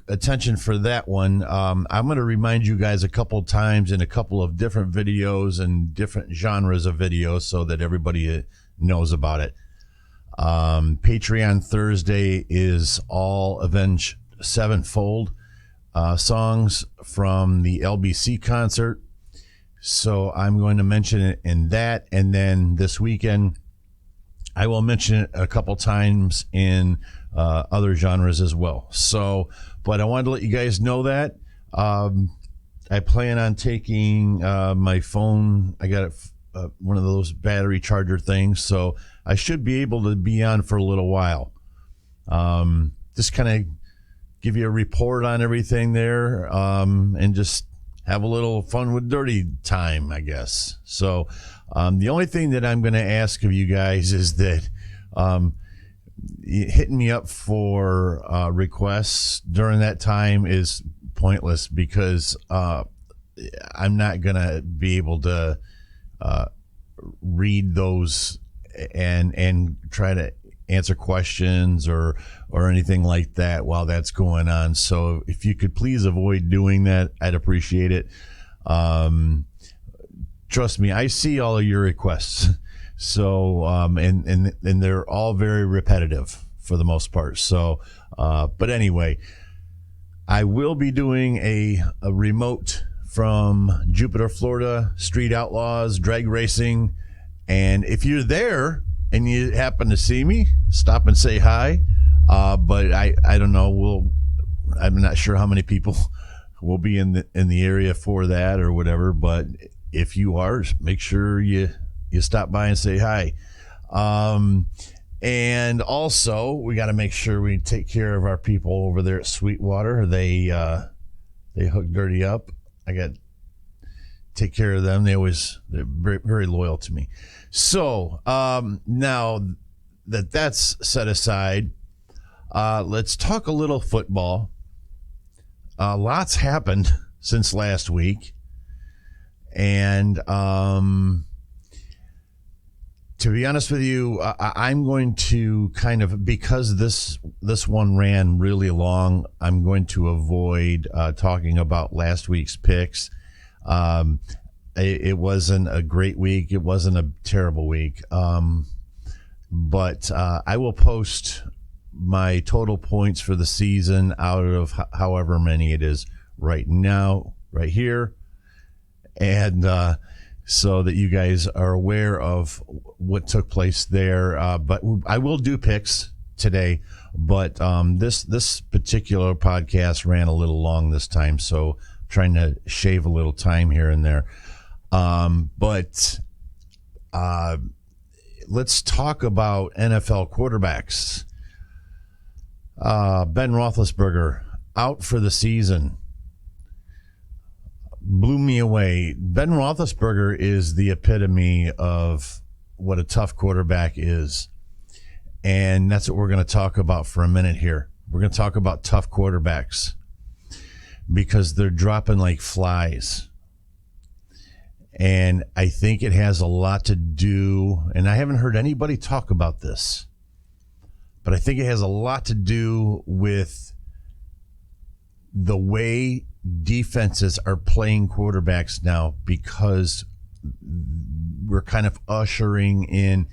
attention for that one. I'm going to remind you guys a couple of times in a couple of different videos and different genres of videos so that everybody knows about it. Patreon Thursday is all Avenged Sevenfold songs from the LBC concert. So I'm going to mention it in that. And then this weekend, I will mention it a couple times in other genres as well. So, but I wanted to let you guys know that. I plan on taking my phone. I got one of those battery charger things. So I should be able to be on for a little while. Just kind of give you a report on everything there, and just have a little fun with dirty time, I guess. So the only thing that I'm going to ask of you guys is that hitting me up for requests during that time is pointless, because I'm not going to be able to read those and try to answer questions or anything like that while that's going on. So if you could please avoid doing that, I'd appreciate it. Trust me, I see all of your requests. So and they're all very repetitive for the most part. So but anyway, I will be doing a remote from Jupiter, Florida, Street Outlaws, drag racing. And if you're there and you happen to see me, stop and say hi. But I don't know. I'm not sure how many people will be in the area for that or whatever. But if you are, make sure you stop by and say hi. And also, we got to make sure we take care of our people over there at Sweetwater. They hook Dirty up. I got to take care of them. They're very, very loyal to me. So now that's set aside, let's talk a little football. Lots happened since last week. And to be honest with you, I'm going to kind of, because this one ran really long, I'm going to avoid talking about last week's picks. It wasn't a great week. It wasn't a terrible week. But I will post my total points for the season out of however many it is right now, right here. And so that you guys are aware of what took place there. But I will do picks today. But this particular podcast ran a little long this time, so trying to shave a little time here and there. But let's talk about NFL quarterbacks. Ben Roethlisberger out for the season. Blew me away. Ben Roethlisberger is the epitome of what a tough quarterback is. And that's what we're going to talk about for a minute here. We're going to talk about tough quarterbacks because they're dropping like flies. And I think it has a lot to do, and I haven't heard anybody talk about this, but I think it has a lot to do with the way defenses are playing quarterbacks now, because we're kind of ushering in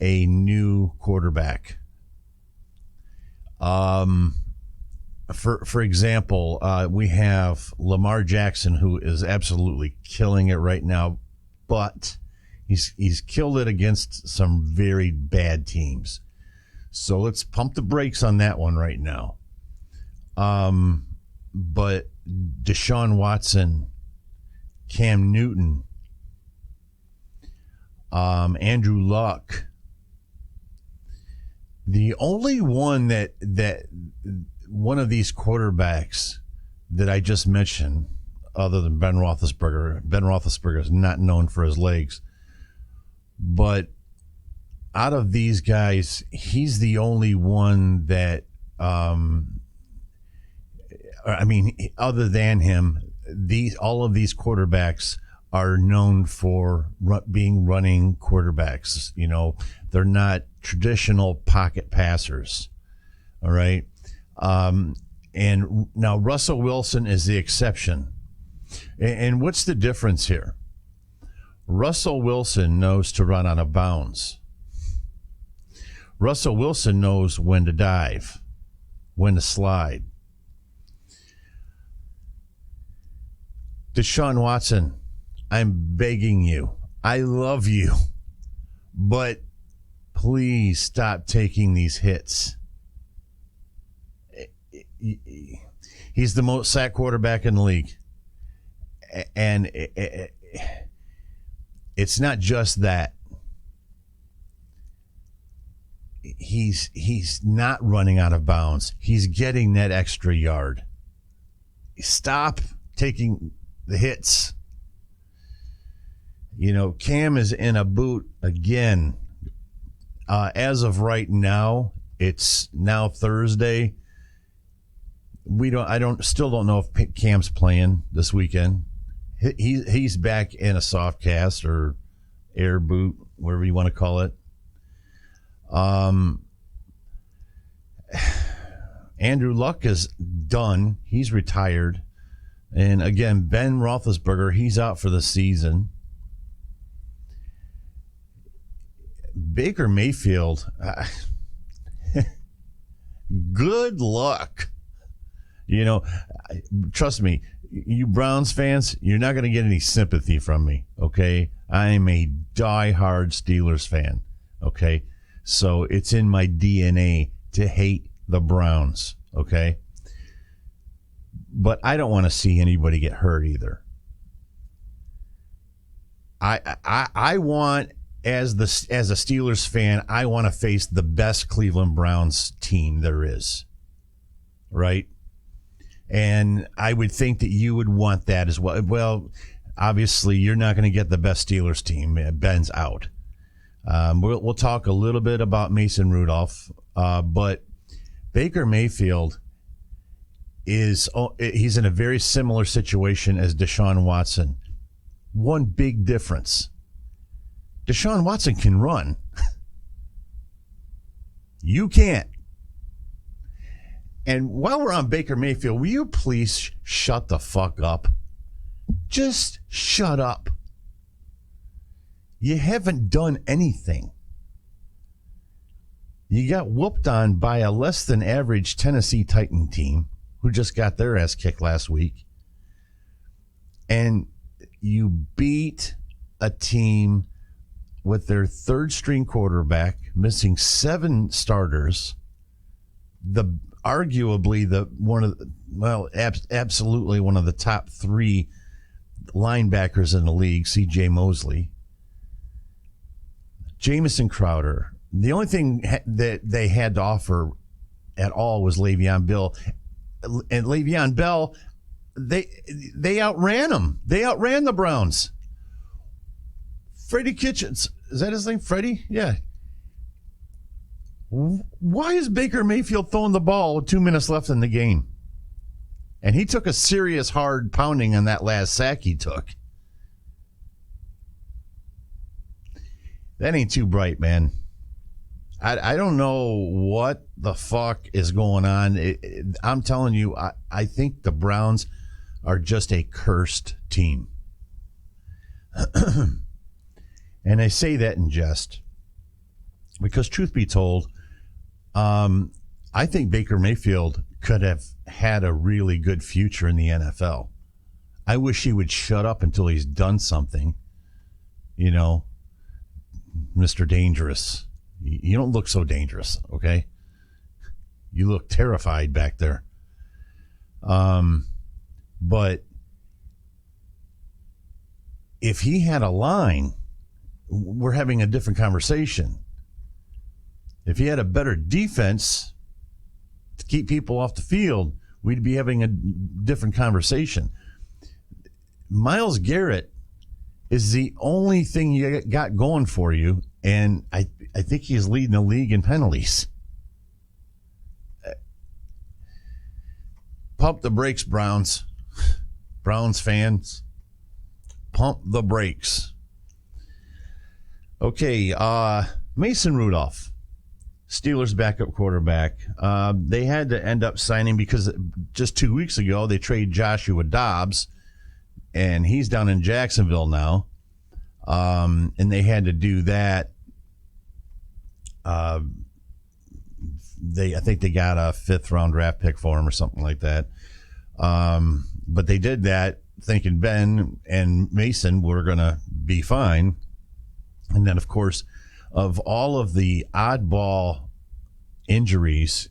a new quarterback. For example, we have Lamar Jackson, who is absolutely killing it right now, but he's killed it against some very bad teams. So let's pump the brakes on that one right now. But Deshaun Watson, Cam Newton, Andrew Luck. The only one that one of these quarterbacks that I just mentioned, other than Ben Roethlisberger is not known for his legs. But out of these guys, he's the only one that, other than him, all of these quarterbacks are known for being running quarterbacks. You know, they're not traditional pocket passers. All right. And now Russell Wilson is the exception. And what's the difference here? Russell Wilson knows to run out of bounds. Russell Wilson knows when to dive, when to slide. Deshaun Watson, I'm begging you. I love you. But please stop taking these hits. He's the most sacked quarterback in the league. And it's not just that. He's not running out of bounds. He's getting that extra yard. Stop taking the hits. You know, Cam is in a boot again. As of right now, it's now Thursday. I still don't know if Cam's playing this weekend. He's back in a soft cast or air boot, whatever you want to call it. Andrew Luck is done. He's retired. And again, Ben Roethlisberger, he's out for the season. Baker Mayfield, good luck. You know, trust me, you Browns fans, you're not going to get any sympathy from me, okay? I'm a diehard Steelers fan, okay? So it's in my DNA to hate the Browns, okay? But I don't want to see anybody get hurt either. I want, as a Steelers fan, I want to face the best Cleveland Browns team there is, right? And I would think that you would want that as well. Well, obviously, you're not going to get the best Steelers team. Ben's out. We'll talk a little bit about Mason Rudolph, but Baker Mayfield he's in a very similar situation as Deshaun Watson. One big difference. Deshaun Watson can run. You can't. And while we're on Baker Mayfield, will you please shut the fuck up? Just shut up. You haven't done anything. You got whooped on by a less than average Tennessee Titan team who just got their ass kicked last week. And you beat a team with their third string quarterback missing 7 starters. Absolutely one of the top 3 linebackers in the league, C.J. Mosley. Jamison Crowder. The only thing that they had to offer at all was Le'Veon Bell. And Le'Veon Bell, they outran him. They outran the Browns. Freddie Kitchens. Is that his name? Freddie? Yeah. Why is Baker Mayfield throwing the ball with 2 minutes left in the game? And he took a serious hard pounding on that last sack he took. That ain't too bright, man. I don't know what the fuck is going on. I'm telling you, I think the Browns are just a cursed team. And I say that in jest. Because truth be told, I think Baker Mayfield could have had a really good future in the NFL. I wish he would shut up until he's done something. You know, Mr. Dangerous. You don't look so dangerous, okay? You look terrified back there. But if he had a line, we're having a different conversation. If he had a better defense to keep people off the field, we'd be having a different conversation. Myles Garrett is the only thing you got going for you, and I think he's leading the league in penalties. Pump the brakes, Browns. Browns fans, pump the brakes. Okay, Mason Rudolph, Steelers backup quarterback. They had to end up signing because just 2 weeks ago they traded Joshua Dobbs, and he's down in Jacksonville now. And they had to do that I think they got a 5th round draft pick for him or something like that. But they did that thinking Ben and Mason were going to be fine. And then, of course, of all of the oddball injuries,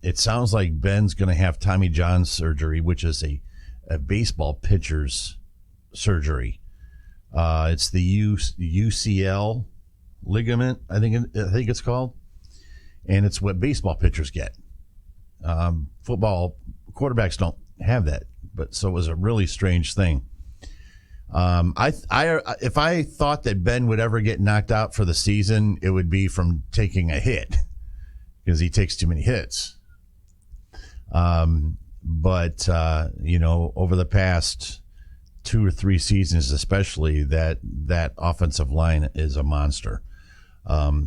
it sounds like Ben's going to have Tommy John surgery, which is a baseball pitcher's surgery. It's the UCL ligament, I think it's called, and it's what baseball pitchers get. Football quarterbacks don't have that, but so it was a really strange thing. If I thought that Ben would ever get knocked out for the season, it would be from taking a hit because he takes too many hits. But over the past 2 or 3 seasons, especially, that offensive line is a monster.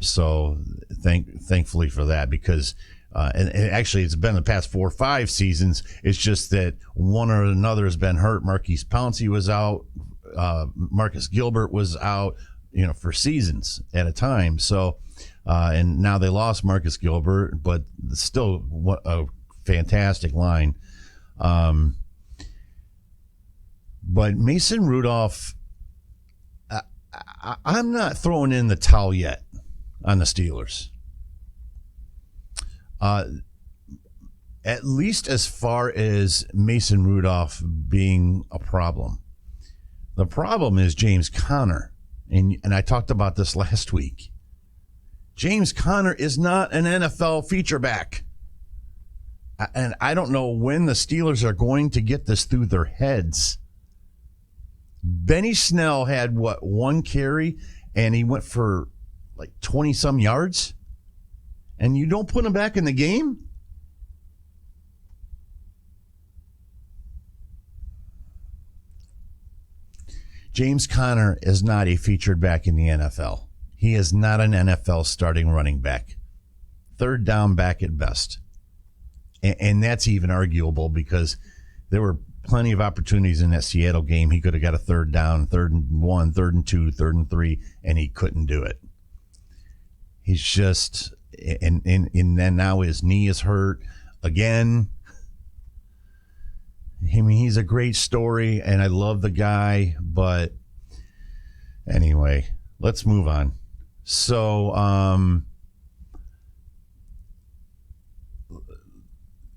So thankfully for that, because and actually it's been the past 4 or 5 seasons. It's just that one or another has been hurt. Marquise Pouncey was out. Marcus Gilbert was out, for seasons at a time. So, and now they lost Marcus Gilbert, but still what a fantastic line. But Mason Rudolph, I'm not throwing in the towel yet on the Steelers. At least as far as Mason Rudolph being a problem. The problem is James Conner, and I talked about this last week. James Conner is not an NFL feature back. And I don't know when the Steelers are going to get this through their heads. Benny Snell had, 1 carry, and he went for like 20-some yards? And you don't put him back in the game? James Conner is not a featured back in the NFL. He is not an NFL starting running back. 3rd down back at best. And that's even arguable because there were plenty of opportunities in that Seattle game. He could have got a 3rd down, 3rd and 1, 3rd and 2, 3rd and 3, and he couldn't do it. He's just, and then now his knee is hurt again. I mean, he's a great story, and I love the guy, but anyway, let's move on. So,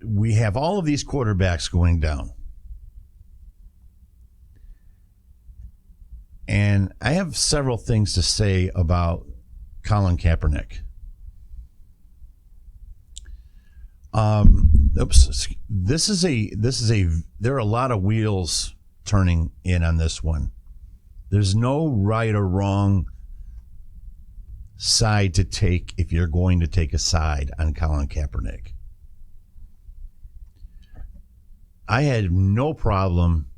we have all of these quarterbacks going down. And I have several things to say about Colin Kaepernick. There are a lot of wheels turning in on this one. There's no right or wrong side to take if you're going to take a side on Colin Kaepernick. I had no problem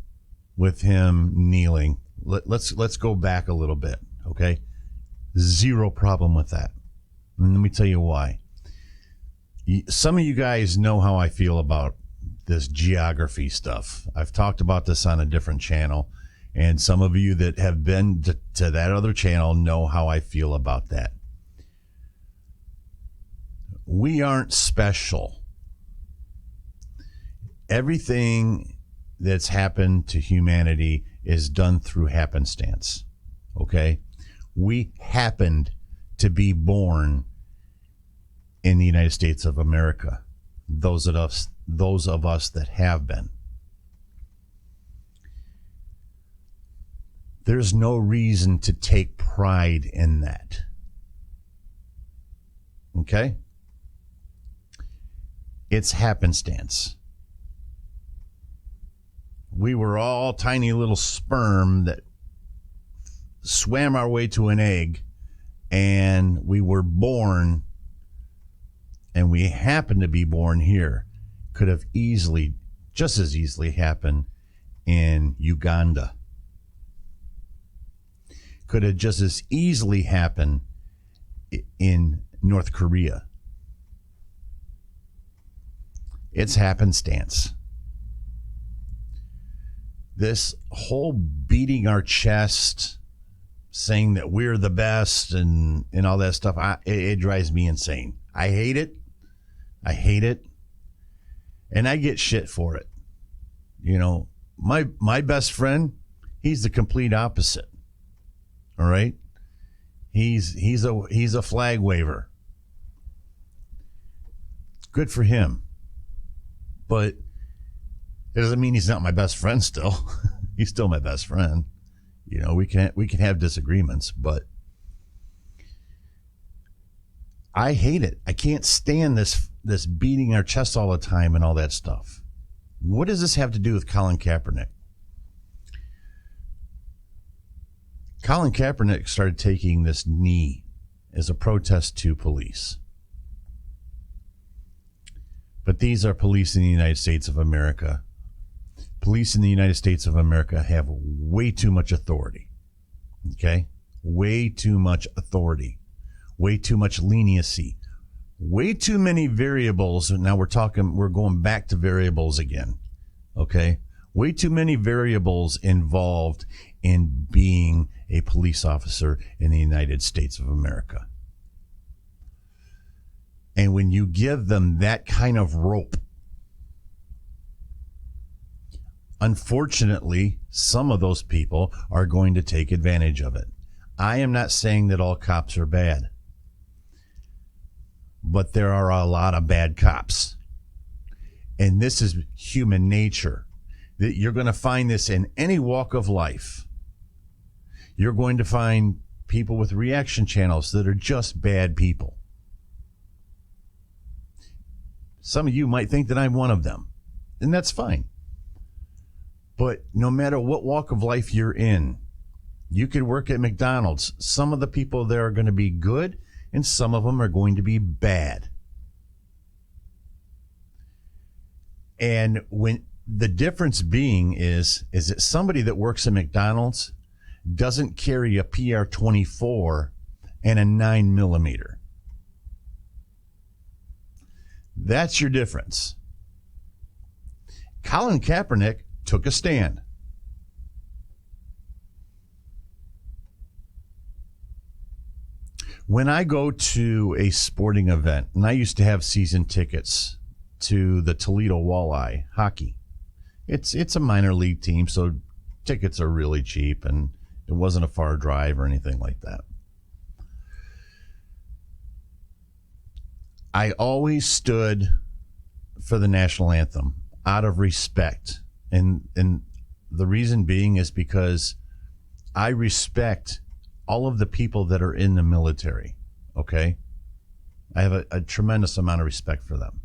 with him kneeling. Let's go back a little bit, okay? Zero problem with that. And let me tell you why. Some of you guys know how I feel about this geography stuff. I've talked about this on a different channel, and some of you that have been to that other channel know how I feel about that. We aren't special. Everything that's happened to humanity is done through happenstance, okay? We happened to be born in the United States of America, those of us that have been. There's no reason to take pride in that, okay? It's happenstance. We were all tiny little sperm that swam our way to an egg, and we were born, and we happened to be born here. Could have just as easily happened in Uganda. Could have just as easily happened in North Korea. It's happenstance. This whole beating our chest, saying that we're the best and all that stuff, it drives me insane. I hate it. I hate it. And I get shit for it. You know, my best friend, he's the complete opposite. All right? He's a flag waver. Good for him. But it doesn't mean he's not my best friend still. He's still my best friend. You know, we can have disagreements, but I hate it. I can't stand this beating our chest all the time and all that stuff. What does this have to do with Colin Kaepernick? Colin Kaepernick started taking this knee as a protest to police. But these are police in the United States of America. Police in the United States of America have way too much authority. Okay? Way too much authority. Way too much leniency. Way too many variables. Now we're going back to variables again. Okay? Way too many variables involved in being a police officer in the United States of America. And when you give them that kind of rope, unfortunately, some of those people are going to take advantage of it. I am not saying that all cops are bad, but there are a lot of bad cops. And this is human nature. That you're going to find this in any walk of life. You're going to find people with reaction channels that are just bad people. Some of you might think that I'm one of them, and that's fine. But no matter what walk of life you're in, you could work at McDonald's. Some of the people there are going to be good, and some of them are going to be bad. And when the difference being is that somebody that works at McDonald's doesn't carry a PR-24 and a 9mm. That's your difference. Colin Kaepernick took a stand. When I go to a sporting event, and I used to have season tickets to the Toledo Walleye hockey. It's a minor league team, so tickets are really cheap, and it wasn't a far drive or anything like that. I always stood for the national anthem out of respect. And the reason being is because I respect all of the people that are in the military, okay? I have a tremendous amount of respect for them.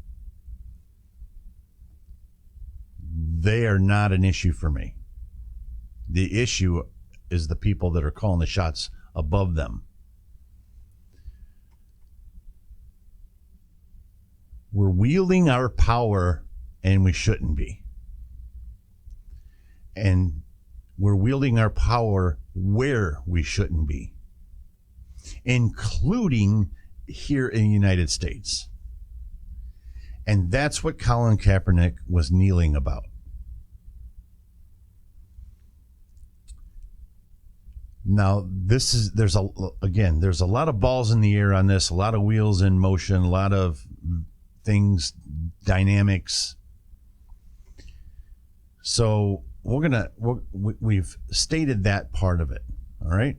They are not an issue for me. The issue is the people that are calling the shots above them. We're wielding our power, and we shouldn't be. And we're wielding our power where we shouldn't be, including here in the United States. And that's what Colin Kaepernick was kneeling about. Now, there's a lot of balls in the air on this, a lot of wheels in motion, a lot of things, dynamics. So we've stated that part of it. All right.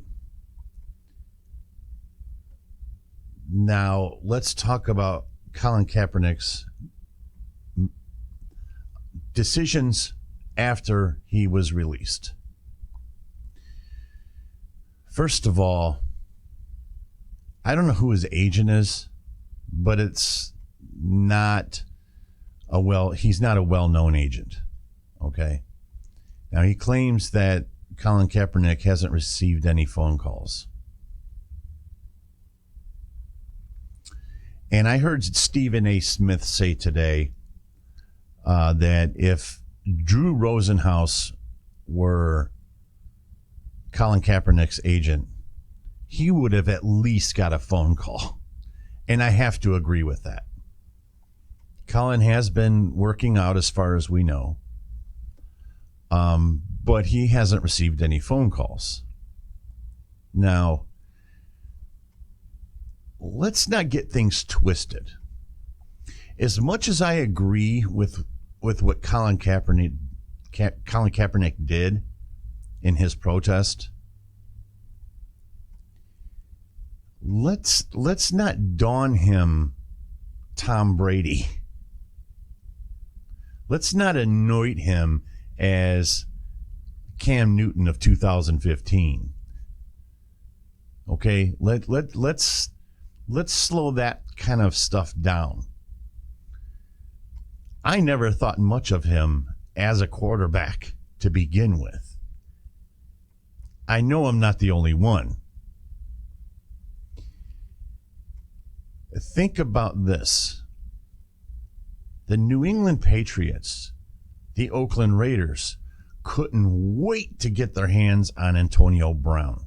Now let's talk about Colin Kaepernick's decisions after he was released. First of all, I don't know who his agent is, but it's not he's not a well-known agent. Okay. Now he claims that Colin Kaepernick hasn't received any phone calls. And I heard Stephen A. Smith say today that if Drew Rosenhaus were Colin Kaepernick's agent, he would have at least got a phone call. And I have to agree with that. Colin has been working out as far as we know. But he hasn't received any phone calls. Now, let's not get things twisted. as much as I agree with what Colin Kaepernick did in his protest, let's not dawn him Tom Brady. Let's not anoint him as Cam Newton of 2015. Okay, let's slow that kind of stuff down. I never thought much of him as a quarterback to begin with. I know I'm not the only one. Think about this. The New England Patriots, the Oakland Raiders, couldn't wait to get their hands on Antonio Brown.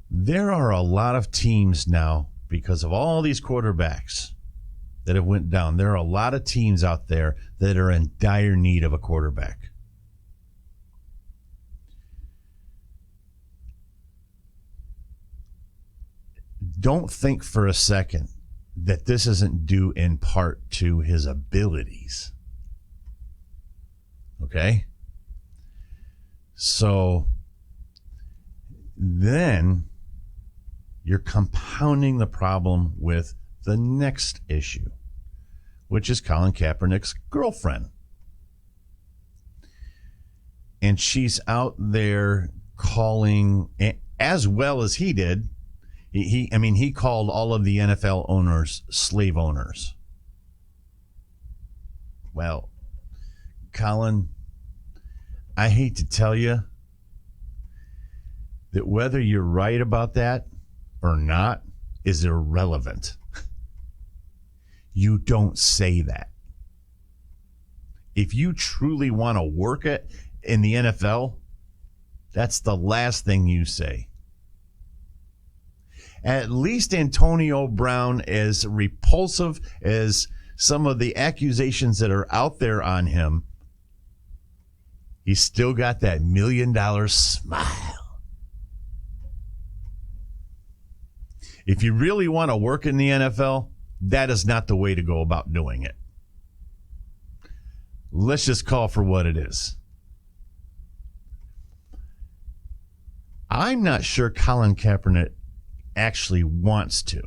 There are a lot of teams now, because of all these quarterbacks that have went down, there are a lot of teams out there that are in dire need of a quarterback. Don't think for a second that this isn't due in part to his abilities. Okay? So then you're compounding the problem with the next issue, which is Colin Kaepernick's girlfriend. And she's out there calling, as well as he did. He called all of the NFL owners slave owners. Well, Colin, I hate to tell you that whether you're right about that or not is irrelevant. You don't say that. If you truly want to work it in the NFL, that's the last thing you say. At least Antonio Brown, as repulsive as some of the accusations that are out there on him, he's still got that $1 million smile. If you really want to work in the NFL, that is not the way to go about doing it. Let's just call for what it is. I'm not sure Colin Kaepernick actually wants to.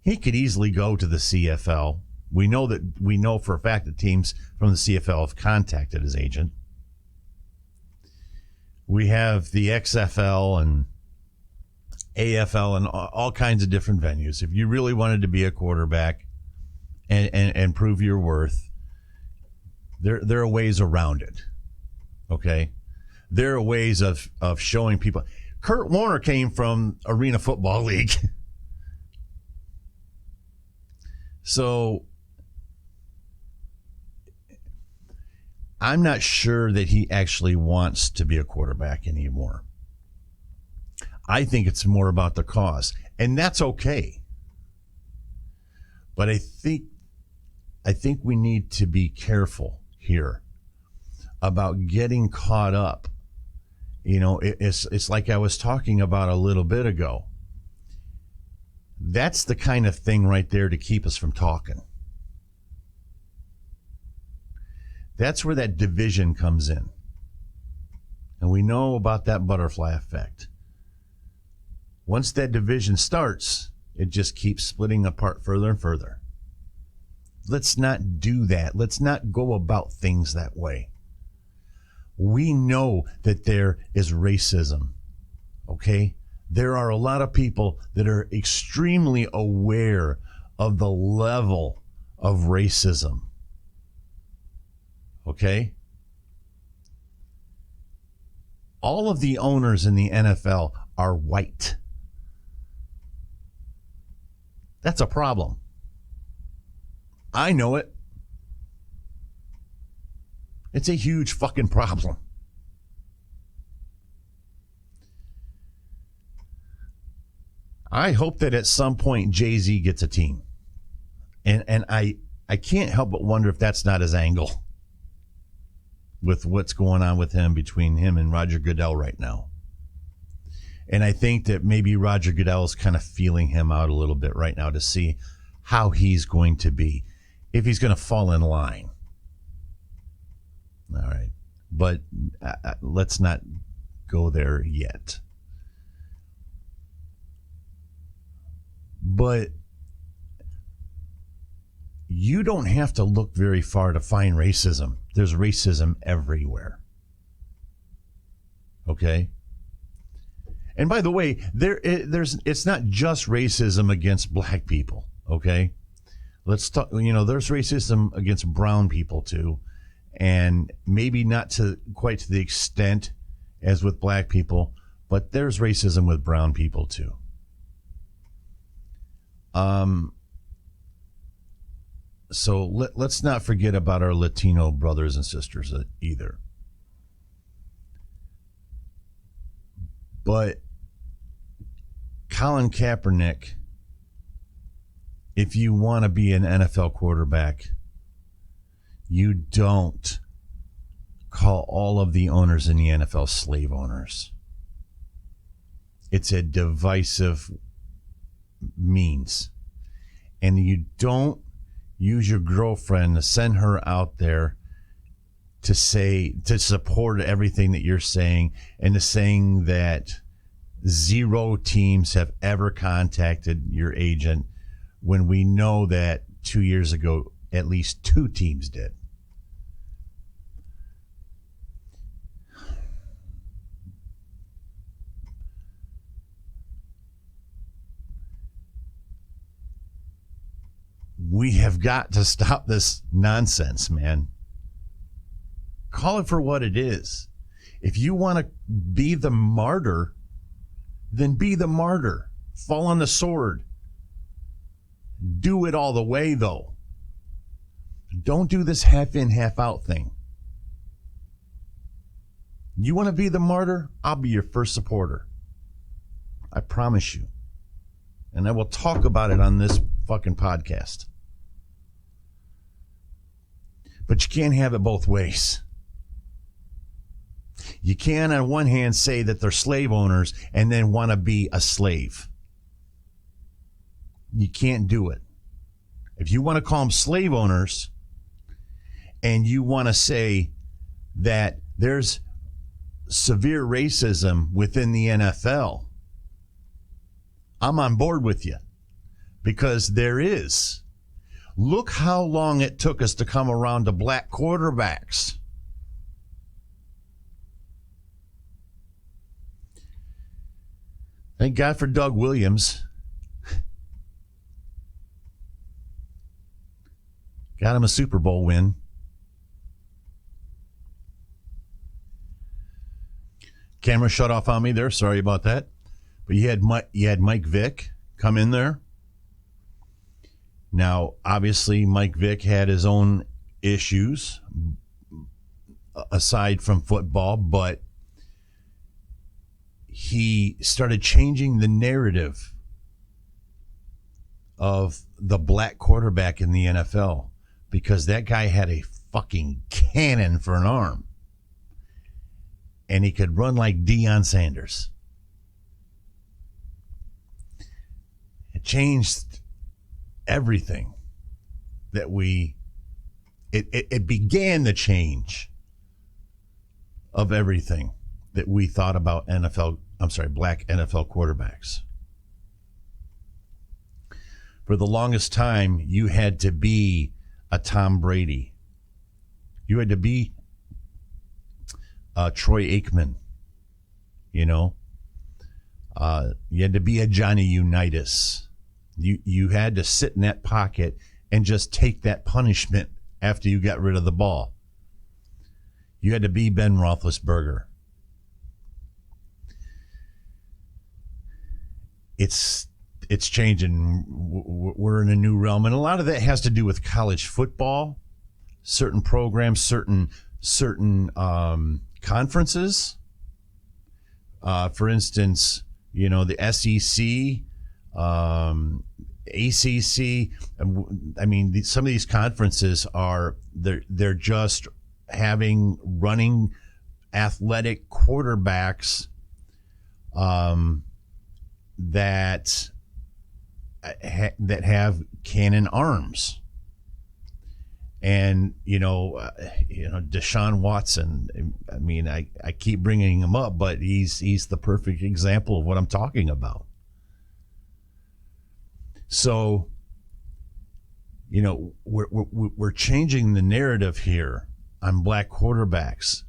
He could easily go to the CFL. We know for a fact that teams from the CFL have contacted his agent. We have the XFL and AFL and all kinds of different venues. If you really wanted to be a quarterback and prove your worth, there are ways around it. Okay? There are ways of showing people. Kurt Warner came from Arena Football League. So I'm not sure that he actually wants to be a quarterback anymore. I think it's more about the cause, and that's okay. But I think we need to be careful here about getting caught up. You know, it's like I was talking about a little bit ago. That's the kind of thing right there to keep us from talking. That's where that division comes in. And we know about that butterfly effect. Once that division starts, it just keeps splitting apart further and further. Let's not do that. Let's not go about things that way. We know that there is racism, okay? There are a lot of people that are extremely aware of the level of racism, okay? All of the owners in the NFL are white. That's a problem. I know it. It's a huge fucking problem. I hope that at some point Jay-Z gets a team. And I can't help but wonder if that's not his angle with what's going on with him, between him and Roger Goodell right now. And I think that maybe Roger Goodell is kind of feeling him out a little bit right now to see how he's going to be, if he's going to fall in line. All right. But let's not go there yet. But you don't have to look very far to find racism. There's racism everywhere. Okay? And by the way, it's not just racism against black people, okay? Let's talk, there's racism against brown people too, and maybe not quite to the extent as with black people, but there's racism with brown people too. So let's not forget about our Latino brothers and sisters either. But Colin Kaepernick, if you want to be an NFL quarterback, you don't call all of the owners in the NFL slave owners. It's a divisive means. And you don't use your girlfriend to send her out there to support everything that you're saying, and to saying that 0 teams have ever contacted your agent, when we know that 2 years ago at least 2 teams did. We have got to stop this nonsense, man. Call it for what it is. If you want to be the martyr, then be the martyr. Fall on the sword. Do it all the way, though. Don't do this half in, half out thing. You want to be the martyr? I'll be your first supporter. I promise you. And I will talk about it on this fucking podcast. But you can't have it both ways. You can't, on one hand, say that they're slave owners and then want to be a slave. You can't do it. If you want to call them slave owners and you want to say that there's severe racism within the NFL, I'm on board with you, because there is. Look how long it took us to come around to black quarterbacks. Thank God for Doug Williams. Got him a Super Bowl win. Camera shut off on me there. Sorry about that. But you had Mike Vick come in there. Now, obviously, Mike Vick had his own issues aside from football, but he started changing the narrative of the black quarterback in the NFL, because that guy had a fucking cannon for an arm. And he could run like Deion Sanders. It changed everything that it began the change of everything that we thought about black NFL quarterbacks. For the longest time, you had to be a Tom Brady. You had to be Troy Aikman. You had to be a Johnny Unitas. You had to sit in that pocket and just take that punishment after you got rid of the ball. You had to be Ben Roethlisberger. It's changing. We're in a new realm, and a lot of that has to do with college football, certain programs, certain conferences. For instance, the SEC, ACC. I mean, some of these conferences they're just having running athletic quarterbacks that have cannon arms. And, Deshaun Watson, I mean, I keep bringing him up, but he's the perfect example of what I'm talking about. So, we're changing the narrative here on black quarterbacks.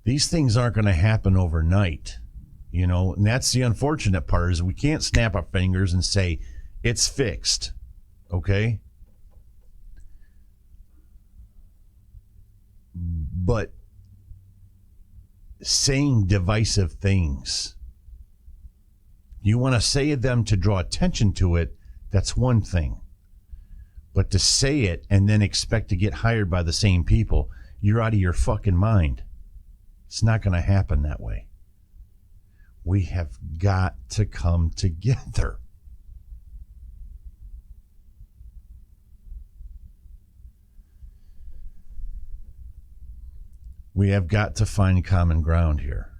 These things aren't going to happen overnight, and that's the unfortunate part is we can't snap our fingers and say it's fixed, okay? But saying divisive things, you want to say them to draw attention to it, that's one thing. But to say it and then expect to get hired by the same people, you're out of your fucking mind. It's not going to happen that way. We have got to come together. We have got to find common ground here.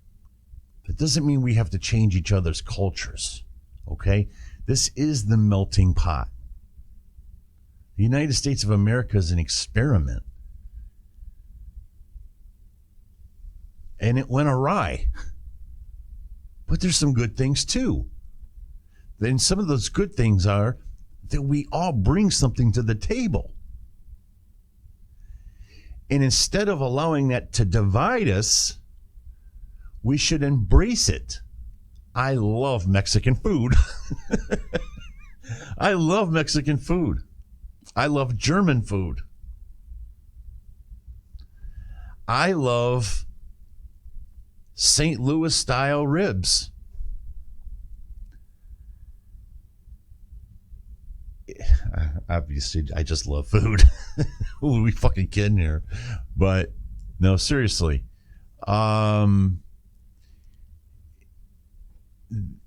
That doesn't mean we have to change each other's cultures, okay? This is the melting pot. The United States of America is an experiment. And it went awry. But there's some good things too. Then some of those good things are that we all bring something to the table. And instead of allowing that to divide us, we should embrace it. I love Mexican food. I love Mexican food. I love German food. I love St. Louis style ribs. Obviously, I just love food. Who are we fucking kidding here? But no, seriously.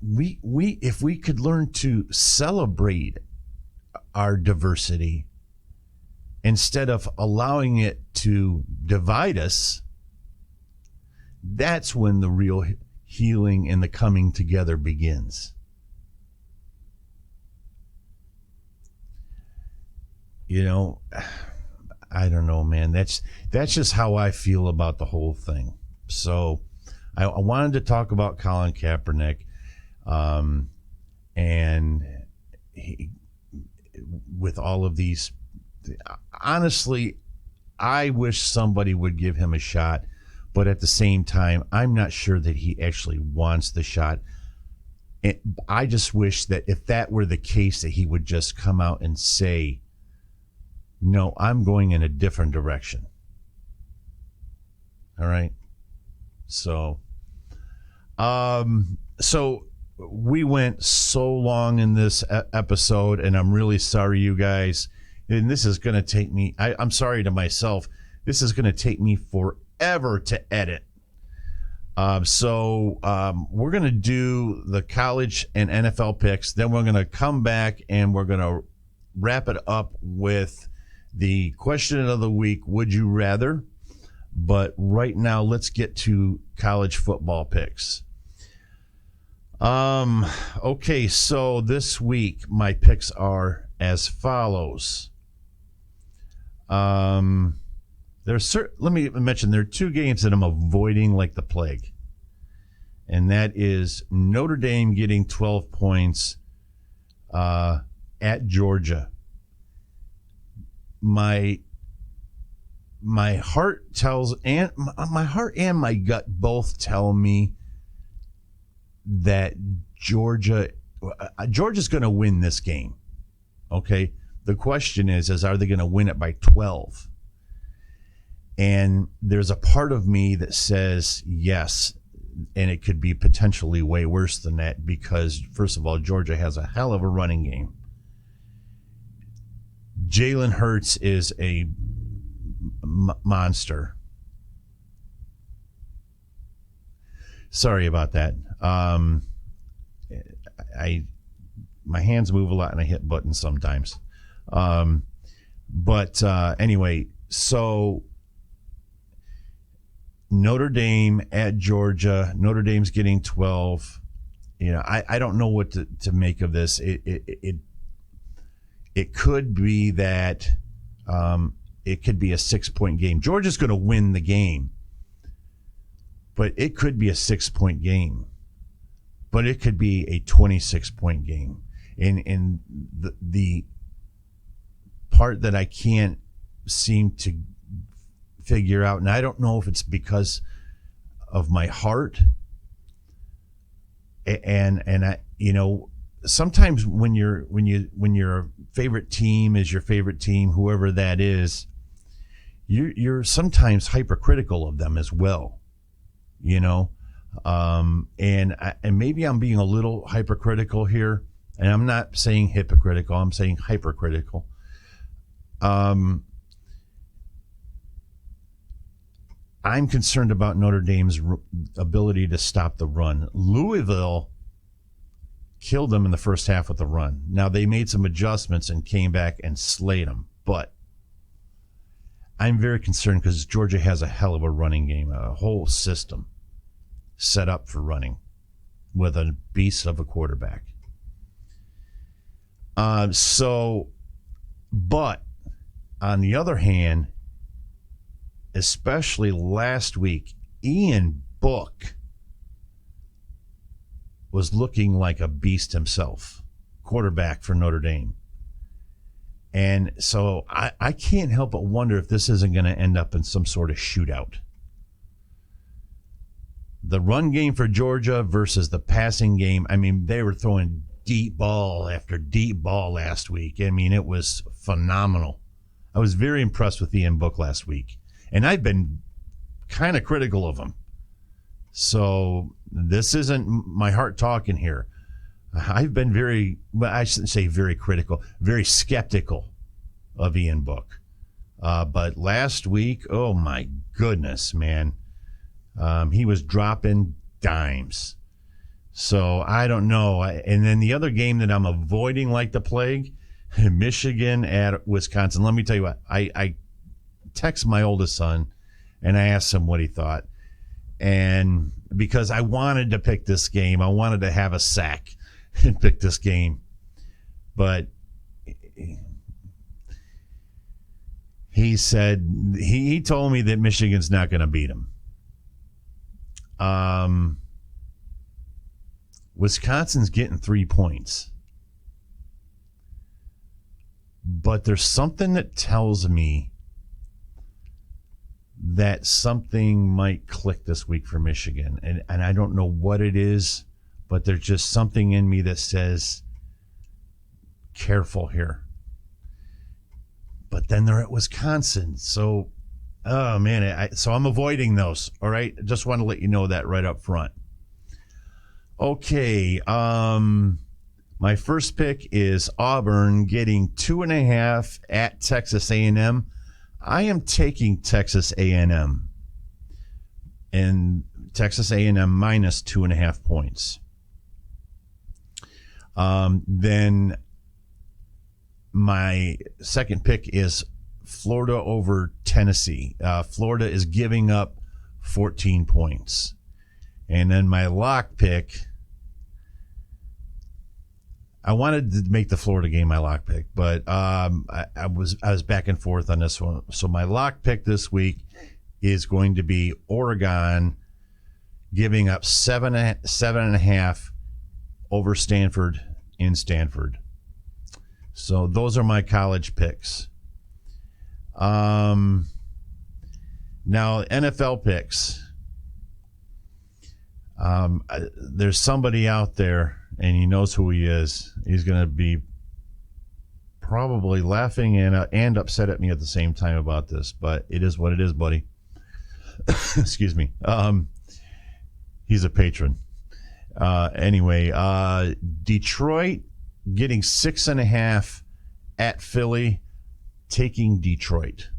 We if we could learn to celebrate our diversity instead of allowing it to divide us, that's when the real healing and the coming together begins. I don't know, man. That's just how I feel about the whole thing. So I wanted to talk about Colin Kaepernick, and with all of these, honestly, I wish somebody would give him a shot, but at the same time, I'm not sure that he actually wants the shot. And I just wish that if that were the case, that he would just come out and say, no, I'm going in a different direction. All right. So we went so long in this episode, and I'm really sorry, you guys. And this is going to take me, I'm sorry to myself, this is going to take me forever to edit. So we're going to do the college and NFL picks. Then we're going to come back and we're going to wrap it up with the question of the week, would you rather? But right now, let's get to college football picks. Okay, so this week, my picks are as follows. Let me mention, there are two games that I'm avoiding like the plague. And that is Notre Dame getting 12 points at Georgia. My heart tells, and my heart and my gut both tell me that Georgia's going to win this game. Okay, the question is are they going to win it by 12? And there's a part of me that says yes, and it could be potentially way worse than that because, first of all, Georgia has a hell of a running game. Jalen Hurts is a monster. Sorry about that. My hands move a lot and I hit buttons sometimes. But anyway, so Notre Dame at Georgia. Notre Dame's getting 12. I don't know what to make of this. It could be that it could be a 6-point game. Georgia's going to win the game, but it could be a 6-point game. But it could be a 26-point game. And the part that I can't seem to figure out, and I don't know if it's because of my heart, and I, sometimes when your favorite team is your favorite team, whoever that is, you're sometimes hypercritical of them as well, and maybe I'm being a little hypercritical here, and I'm not saying hypocritical, I'm saying hypercritical. I'm concerned about Notre Dame's ability to stop the run. Louisville killed them in the first half with the run. Now, they made some adjustments and came back and slayed them, but I'm very concerned because Georgia has a hell of a running game, a whole system set up for running with a beast of a quarterback. But on the other hand, especially last week, Ian Book was looking like a beast himself, quarterback for Notre Dame. And so I can't help but wonder if this isn't going to end up in some sort of shootout. The run game for Georgia versus the passing game, I mean, they were throwing deep ball after deep ball last week. I mean, it was phenomenal. I was very impressed with Ian Book last week. And I've been kind of critical of him. So this isn't my heart talking here. I've been I shouldn't say very critical, very skeptical of Ian Book. But last week, oh my goodness, man. He was dropping dimes. So I don't know. And then the other game that I'm avoiding like the plague, Michigan at Wisconsin. Let me tell you what, I text my oldest son and I asked him what he thought. And because I wanted to pick this game, I wanted to have a sack and pick this game. But he said, he told me that Michigan's not going to beat him. Wisconsin's getting 3 points. But there's something that tells me that something might click this week for Michigan. And I don't know what it is, but there's just something in me that says, careful here. But then they're at Wisconsin. So, oh, man, so I'm avoiding those, all right? Just want to let you know that right up front. Okay, my first pick is Auburn getting 2.5 at Texas A&M. I am taking Texas A&M and Texas A&M minus 2.5 points. Then my second pick is Florida over Tennessee. Florida is giving up 14 points. And then my lock pick, I wanted to make the Florida game my lock pick, but I was back and forth on this one. So my lock pick this week is going to be Oregon giving up 7.5 over Stanford in Stanford. So those are my college picks. Now NFL picks. There's somebody out there, and he knows who he is. He's going to be probably laughing and upset at me at the same time about this, but it is what it is, buddy. Excuse me. He's a patron. Anyway, Detroit getting 6.5 at Philly, taking Detroit.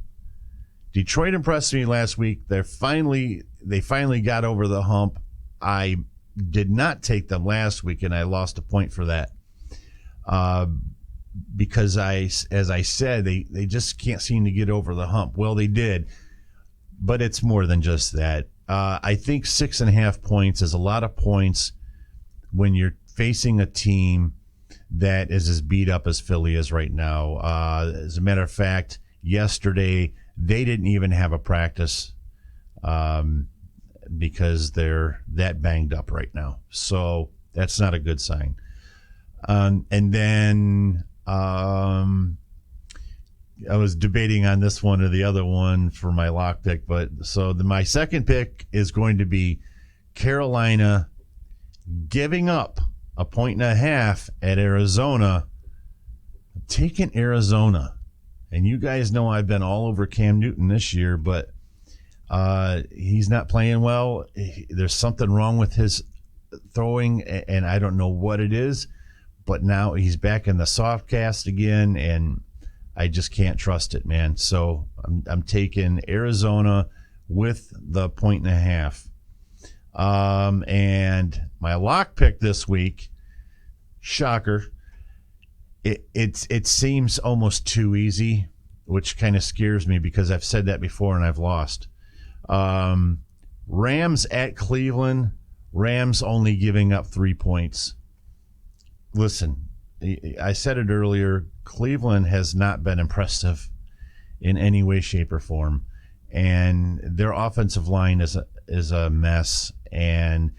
Detroit impressed me last week. They finally got over the hump. I did not take them last week, and I lost a point for that. Because as I said, they just can't seem to get over the hump. Well, they did, but it's more than just that. I think 6.5 points is a lot of points when you're facing a team that is as beat up as Philly is right now. As a matter of fact, yesterday they didn't even have a practice because they're that banged up right now. So that's not a good sign. And then I was debating on this one or the other one for my lock pick. But so my second pick is going to be Carolina giving up 1.5 points at Arizona. I'm taking Arizona. And you guys know I've been all over Cam Newton this year, but he's not playing well. There's something wrong with his throwing, and I don't know what it is. But now he's back in the soft cast again, and I just can't trust it, man. So I'm taking Arizona with the 1.5 points. And my lock pick this week, shocker, it seems almost too easy, which kind of scares me because I've said that before and I've lost. Rams at Cleveland. Rams only giving up 3 points. Listen, I said it earlier, Cleveland has not been impressive in any way, shape, or form. And their offensive line is a mess. And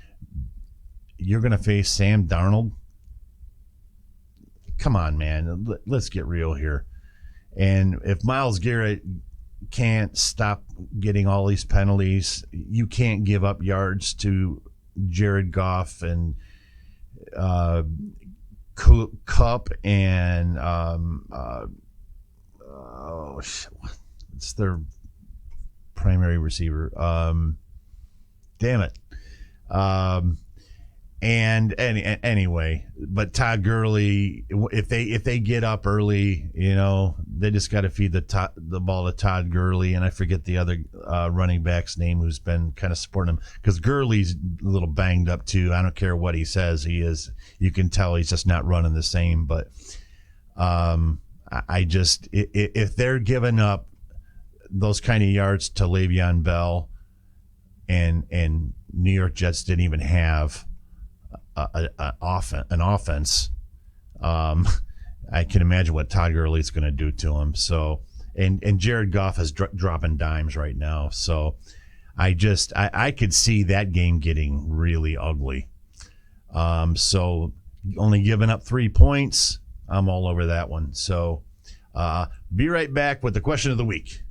you're going to face Sam Darnold. Come on, man. Let's get real here. And if Myles Garrett can't stop getting all these penalties, you can't give up yards to Jared Goff and Cup and it's their primary receiver. Damn it. And anyway, but Todd Gurley, if they get up early, they just got to feed the ball to Todd Gurley, and I forget the other running back's name who's been kind of supporting him because Gurley's a little banged up too. I don't care what he says, you can tell he's just not running the same. But I just if they're giving up those kind of yards to Le'Veon Bell, and New York Jets didn't even have an offense. I can imagine what Todd Gurley's going to do to him. So, and Jared Goff is dropping dimes right now. So, I could see that game getting really ugly. So, only giving up 3 points. I'm all over that one. So, be right back with the question of the week.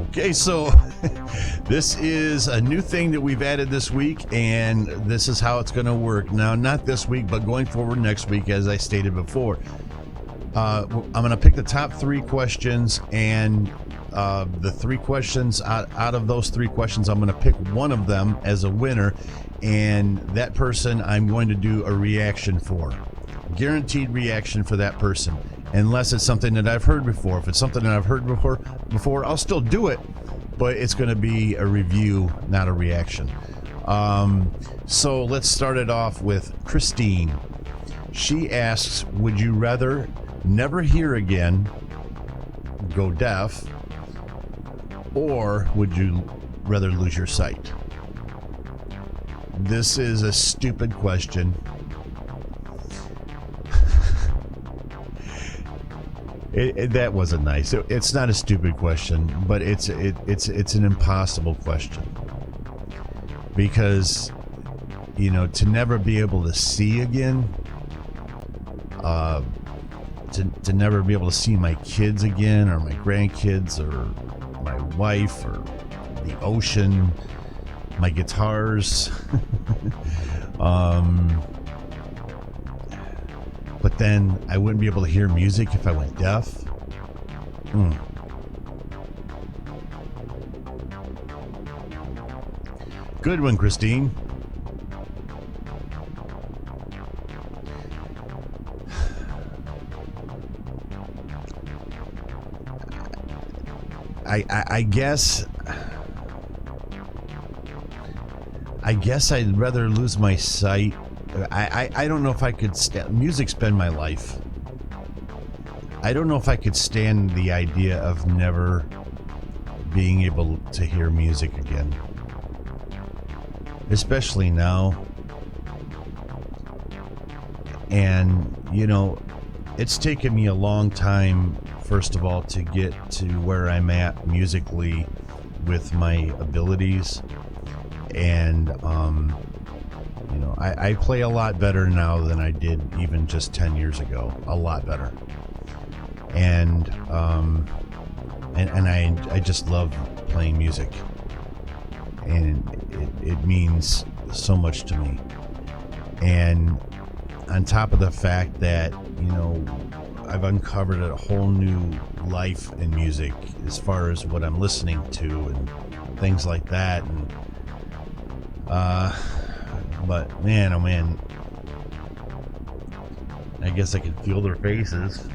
Okay, so this is a new thing that we've added this week, and this is how it's going to work. Now, not this week, but going forward next week, as I stated before. I'm going to pick the top 3 questions, and the 3 questions, out of those 3 questions, I'm going to pick one of them as a winner, and that person I'm going to do a reaction for. Guaranteed reaction for that person. Unless it's something that I've heard before. If it's something that I've heard before, I'll still do it, but it's going to be a review, not a reaction. So let's start it off with Christine. She asks, would you rather never hear again, go deaf, or would you rather lose your sight? This is a stupid question. That wasn't nice. It's not a stupid question, but it's an impossible question because to never be able to see again, to never be able to see my kids again or my grandkids or my wife or the ocean, my guitars. But then I wouldn't be able to hear music if I went deaf. Good one, Christine. I guess I'd rather lose my sight. I don't know if I could music's been my life. I don't know if I could stand the idea of never being able to hear music again. Especially now. And, you know, it's taken me a long time, first of all, to get to where I'm at musically with my abilities. And, you know, I play a lot better now than I did even just 10 years ago. A lot better. And I just love playing music. And it means so much to me. And on top of the fact that, you know, I've uncovered a whole new life in music as far as what I'm listening to and things like that. And but man, oh man, I guess I could feel their faces.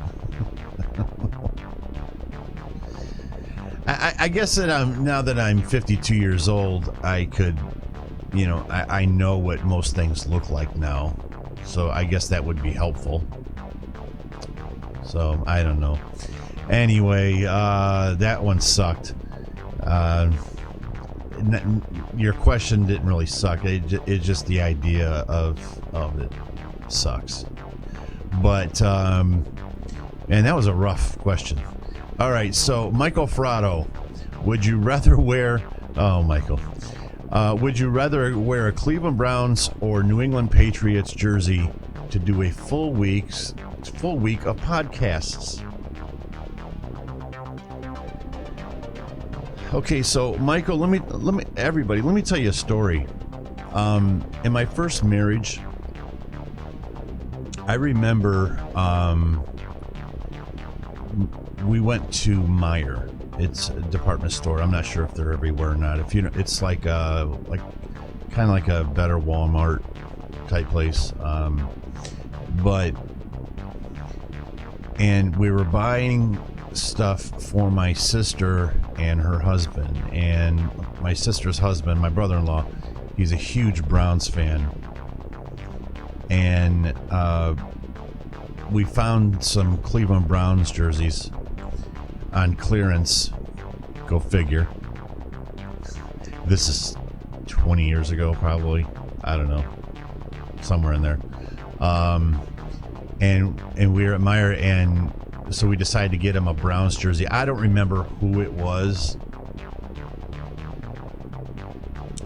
I guess that now that I'm 52 years old, I could, you know, I know what most things look like now. So I guess that would be helpful. So I don't know. Anyway, that one sucked. Your question didn't really suck. It's just the idea of it sucks. But and that was a rough question. All right, so Michael Frado, would you rather wear? Oh, Michael. Would you rather wear a Cleveland Browns or New England Patriots jersey to do a full week of podcasts? Okay, so Michael, let me tell you a story. In my first marriage, I remember we went to Meijer. It's a department store. I'm not sure if they're everywhere or not. If you know, it's like kind of like a better Walmart type place. And we were buying stuff for my sister and her husband. And my sister's husband, my brother-in-law, he's a huge Browns fan. And we found some Cleveland Browns jerseys on clearance. Go figure. This is 20 years ago, probably. I don't know. Somewhere in there. And we were at Meijer, and so we decided to get him a Browns jersey. I don't remember who it was.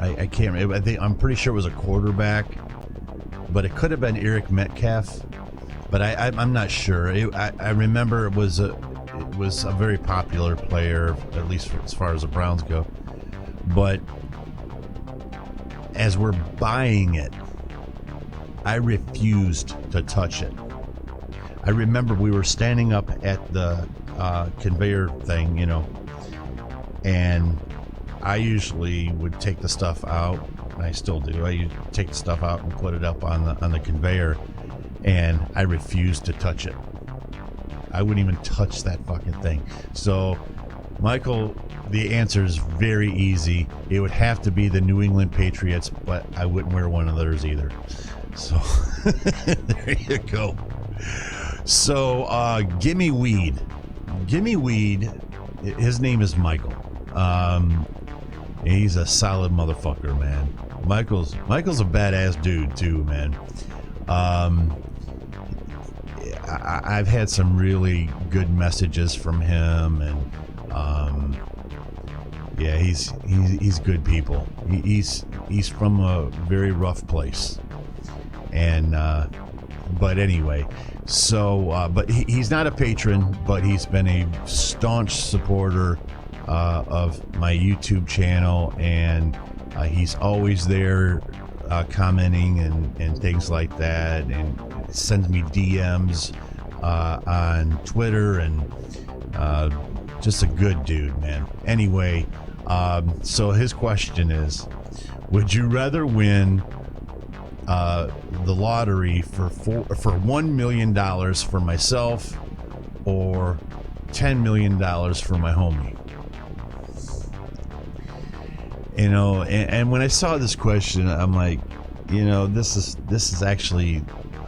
I can't remember. I'm pretty sure it was a quarterback, but it could have been Eric Metcalf. But I'm not sure. I remember it was a very popular player, at least as far as the Browns go. But as we're buying it, I refused to touch it. I remember we were standing up at the conveyor thing, you know, and I usually would take the stuff out, and I still do. I take the stuff out and put it up on the conveyor, and I refused to touch it. I wouldn't even touch that fucking thing. So, Michael, the answer is very easy. It would have to be the New England Patriots, but I wouldn't wear one of theirs either. So, there you go. So, Gimme Weed. Gimme Weed, his name is Michael. He's a solid motherfucker, man. Michael's a badass dude, too, man. I've had some really good messages from him, and yeah, he's good people. He's from a very rough place, and but anyway, so but he's not a patron, but he's been a staunch supporter of my YouTube channel, and he's always there commenting and things like that, and sends me DMs on Twitter, and just a good dude, man. Anyway, so his question is, would you rather win the lottery for $1 million for myself, or $10 million for my homie? You know, and when I saw this question, I'm like, you know, this is actually,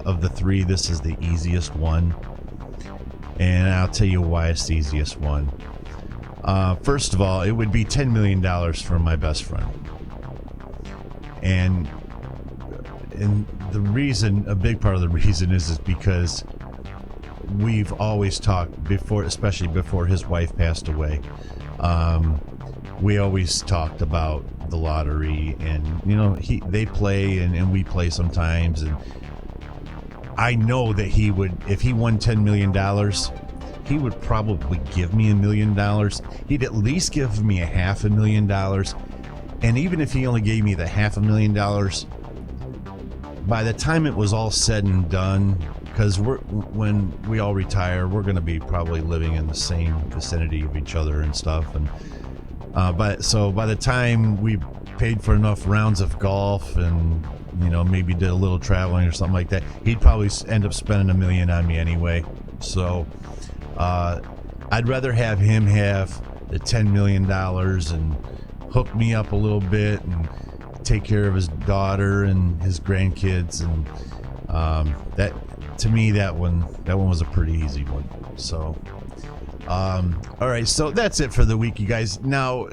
of the three, this is the easiest one. And I'll tell you why it's the easiest one. First of all, it would be $10 million for my best friend. And the reason, a big part of the reason is because we've always talked before, especially before his wife passed away. We always talked about the lottery, and they play and we play sometimes, and I know that he would, if he won $10 million, he would probably give me $1 million. He'd at least give me $500,000. And even if he only gave me the $500,000, by the time it was all said and done, because when we all retire, we're going to be probably living in the same vicinity of each other and stuff. And so by the time we paid for enough rounds of golf and maybe did a little traveling or something like that, he'd probably end up spending $1 million on me anyway. So I'd rather have him have the $10 million and hook me up a little bit and take care of his daughter and his grandkids, and that, to me, that one was a pretty easy one. So all right, so that's it for the week, you guys. Now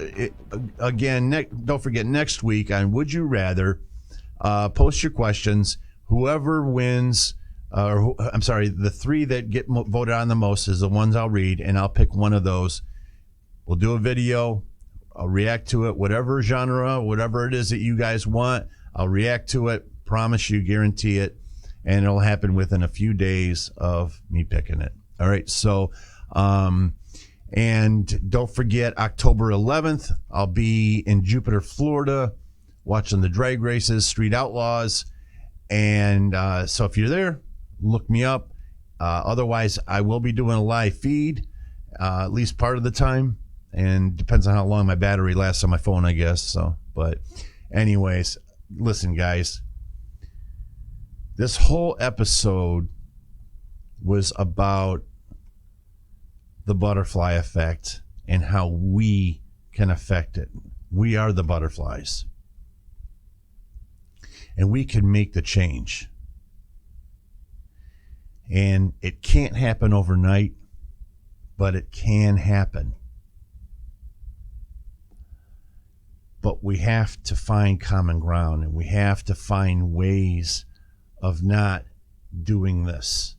again, don't forget, next week on Would You Rather, post your questions. Whoever wins, the three that get voted on the most is the ones I'll read, and I'll pick one of those. We'll do a video. I'll react to it, whatever genre, whatever it is that you guys want. I'll react to it. Promise you, guarantee it. And it'll happen within a few days of me picking it. All right. So, and don't forget, October 11th, I'll be in Jupiter, Florida, watching the drag races, Street Outlaws. And so if you're there, look me up. Otherwise, I will be doing a live feed, at least part of the time. And depends on how long my battery lasts on my phone, I guess. So, but anyways, listen, guys, this whole episode was about the butterfly effect and how we can affect it. We are the butterflies, and we can make the change. And it can't happen overnight, but it can happen. But we have to find common ground, and we have to find ways of not doing this.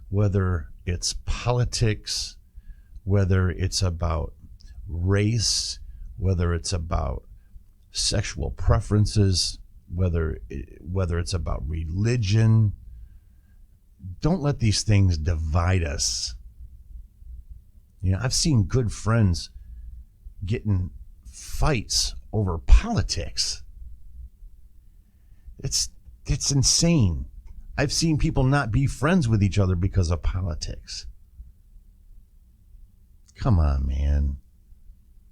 Whether it's politics, whether it's about race, whether it's about sexual preferences, whether it's about religion. Don't let these things divide us. I've seen good friends getting fights over politics. It's insane. I've seen people not be friends with each other because of politics. Come on, man.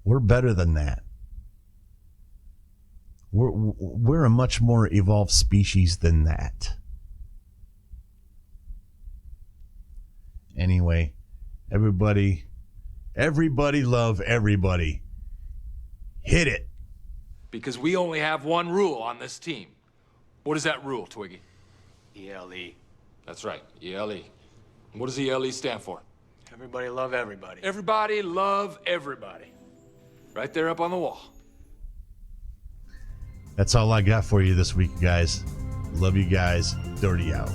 We're better than that. We're a much more evolved species than that. Anyway, everybody love everybody. Hit it. Because we only have one rule on this team. What is that rule, Twiggy? ELE. That's right, ELE. What does ELE stand for? Everybody love everybody. Everybody love everybody. Right there up on the wall. That's all I got for you this week, guys. Love you guys. Dirty out.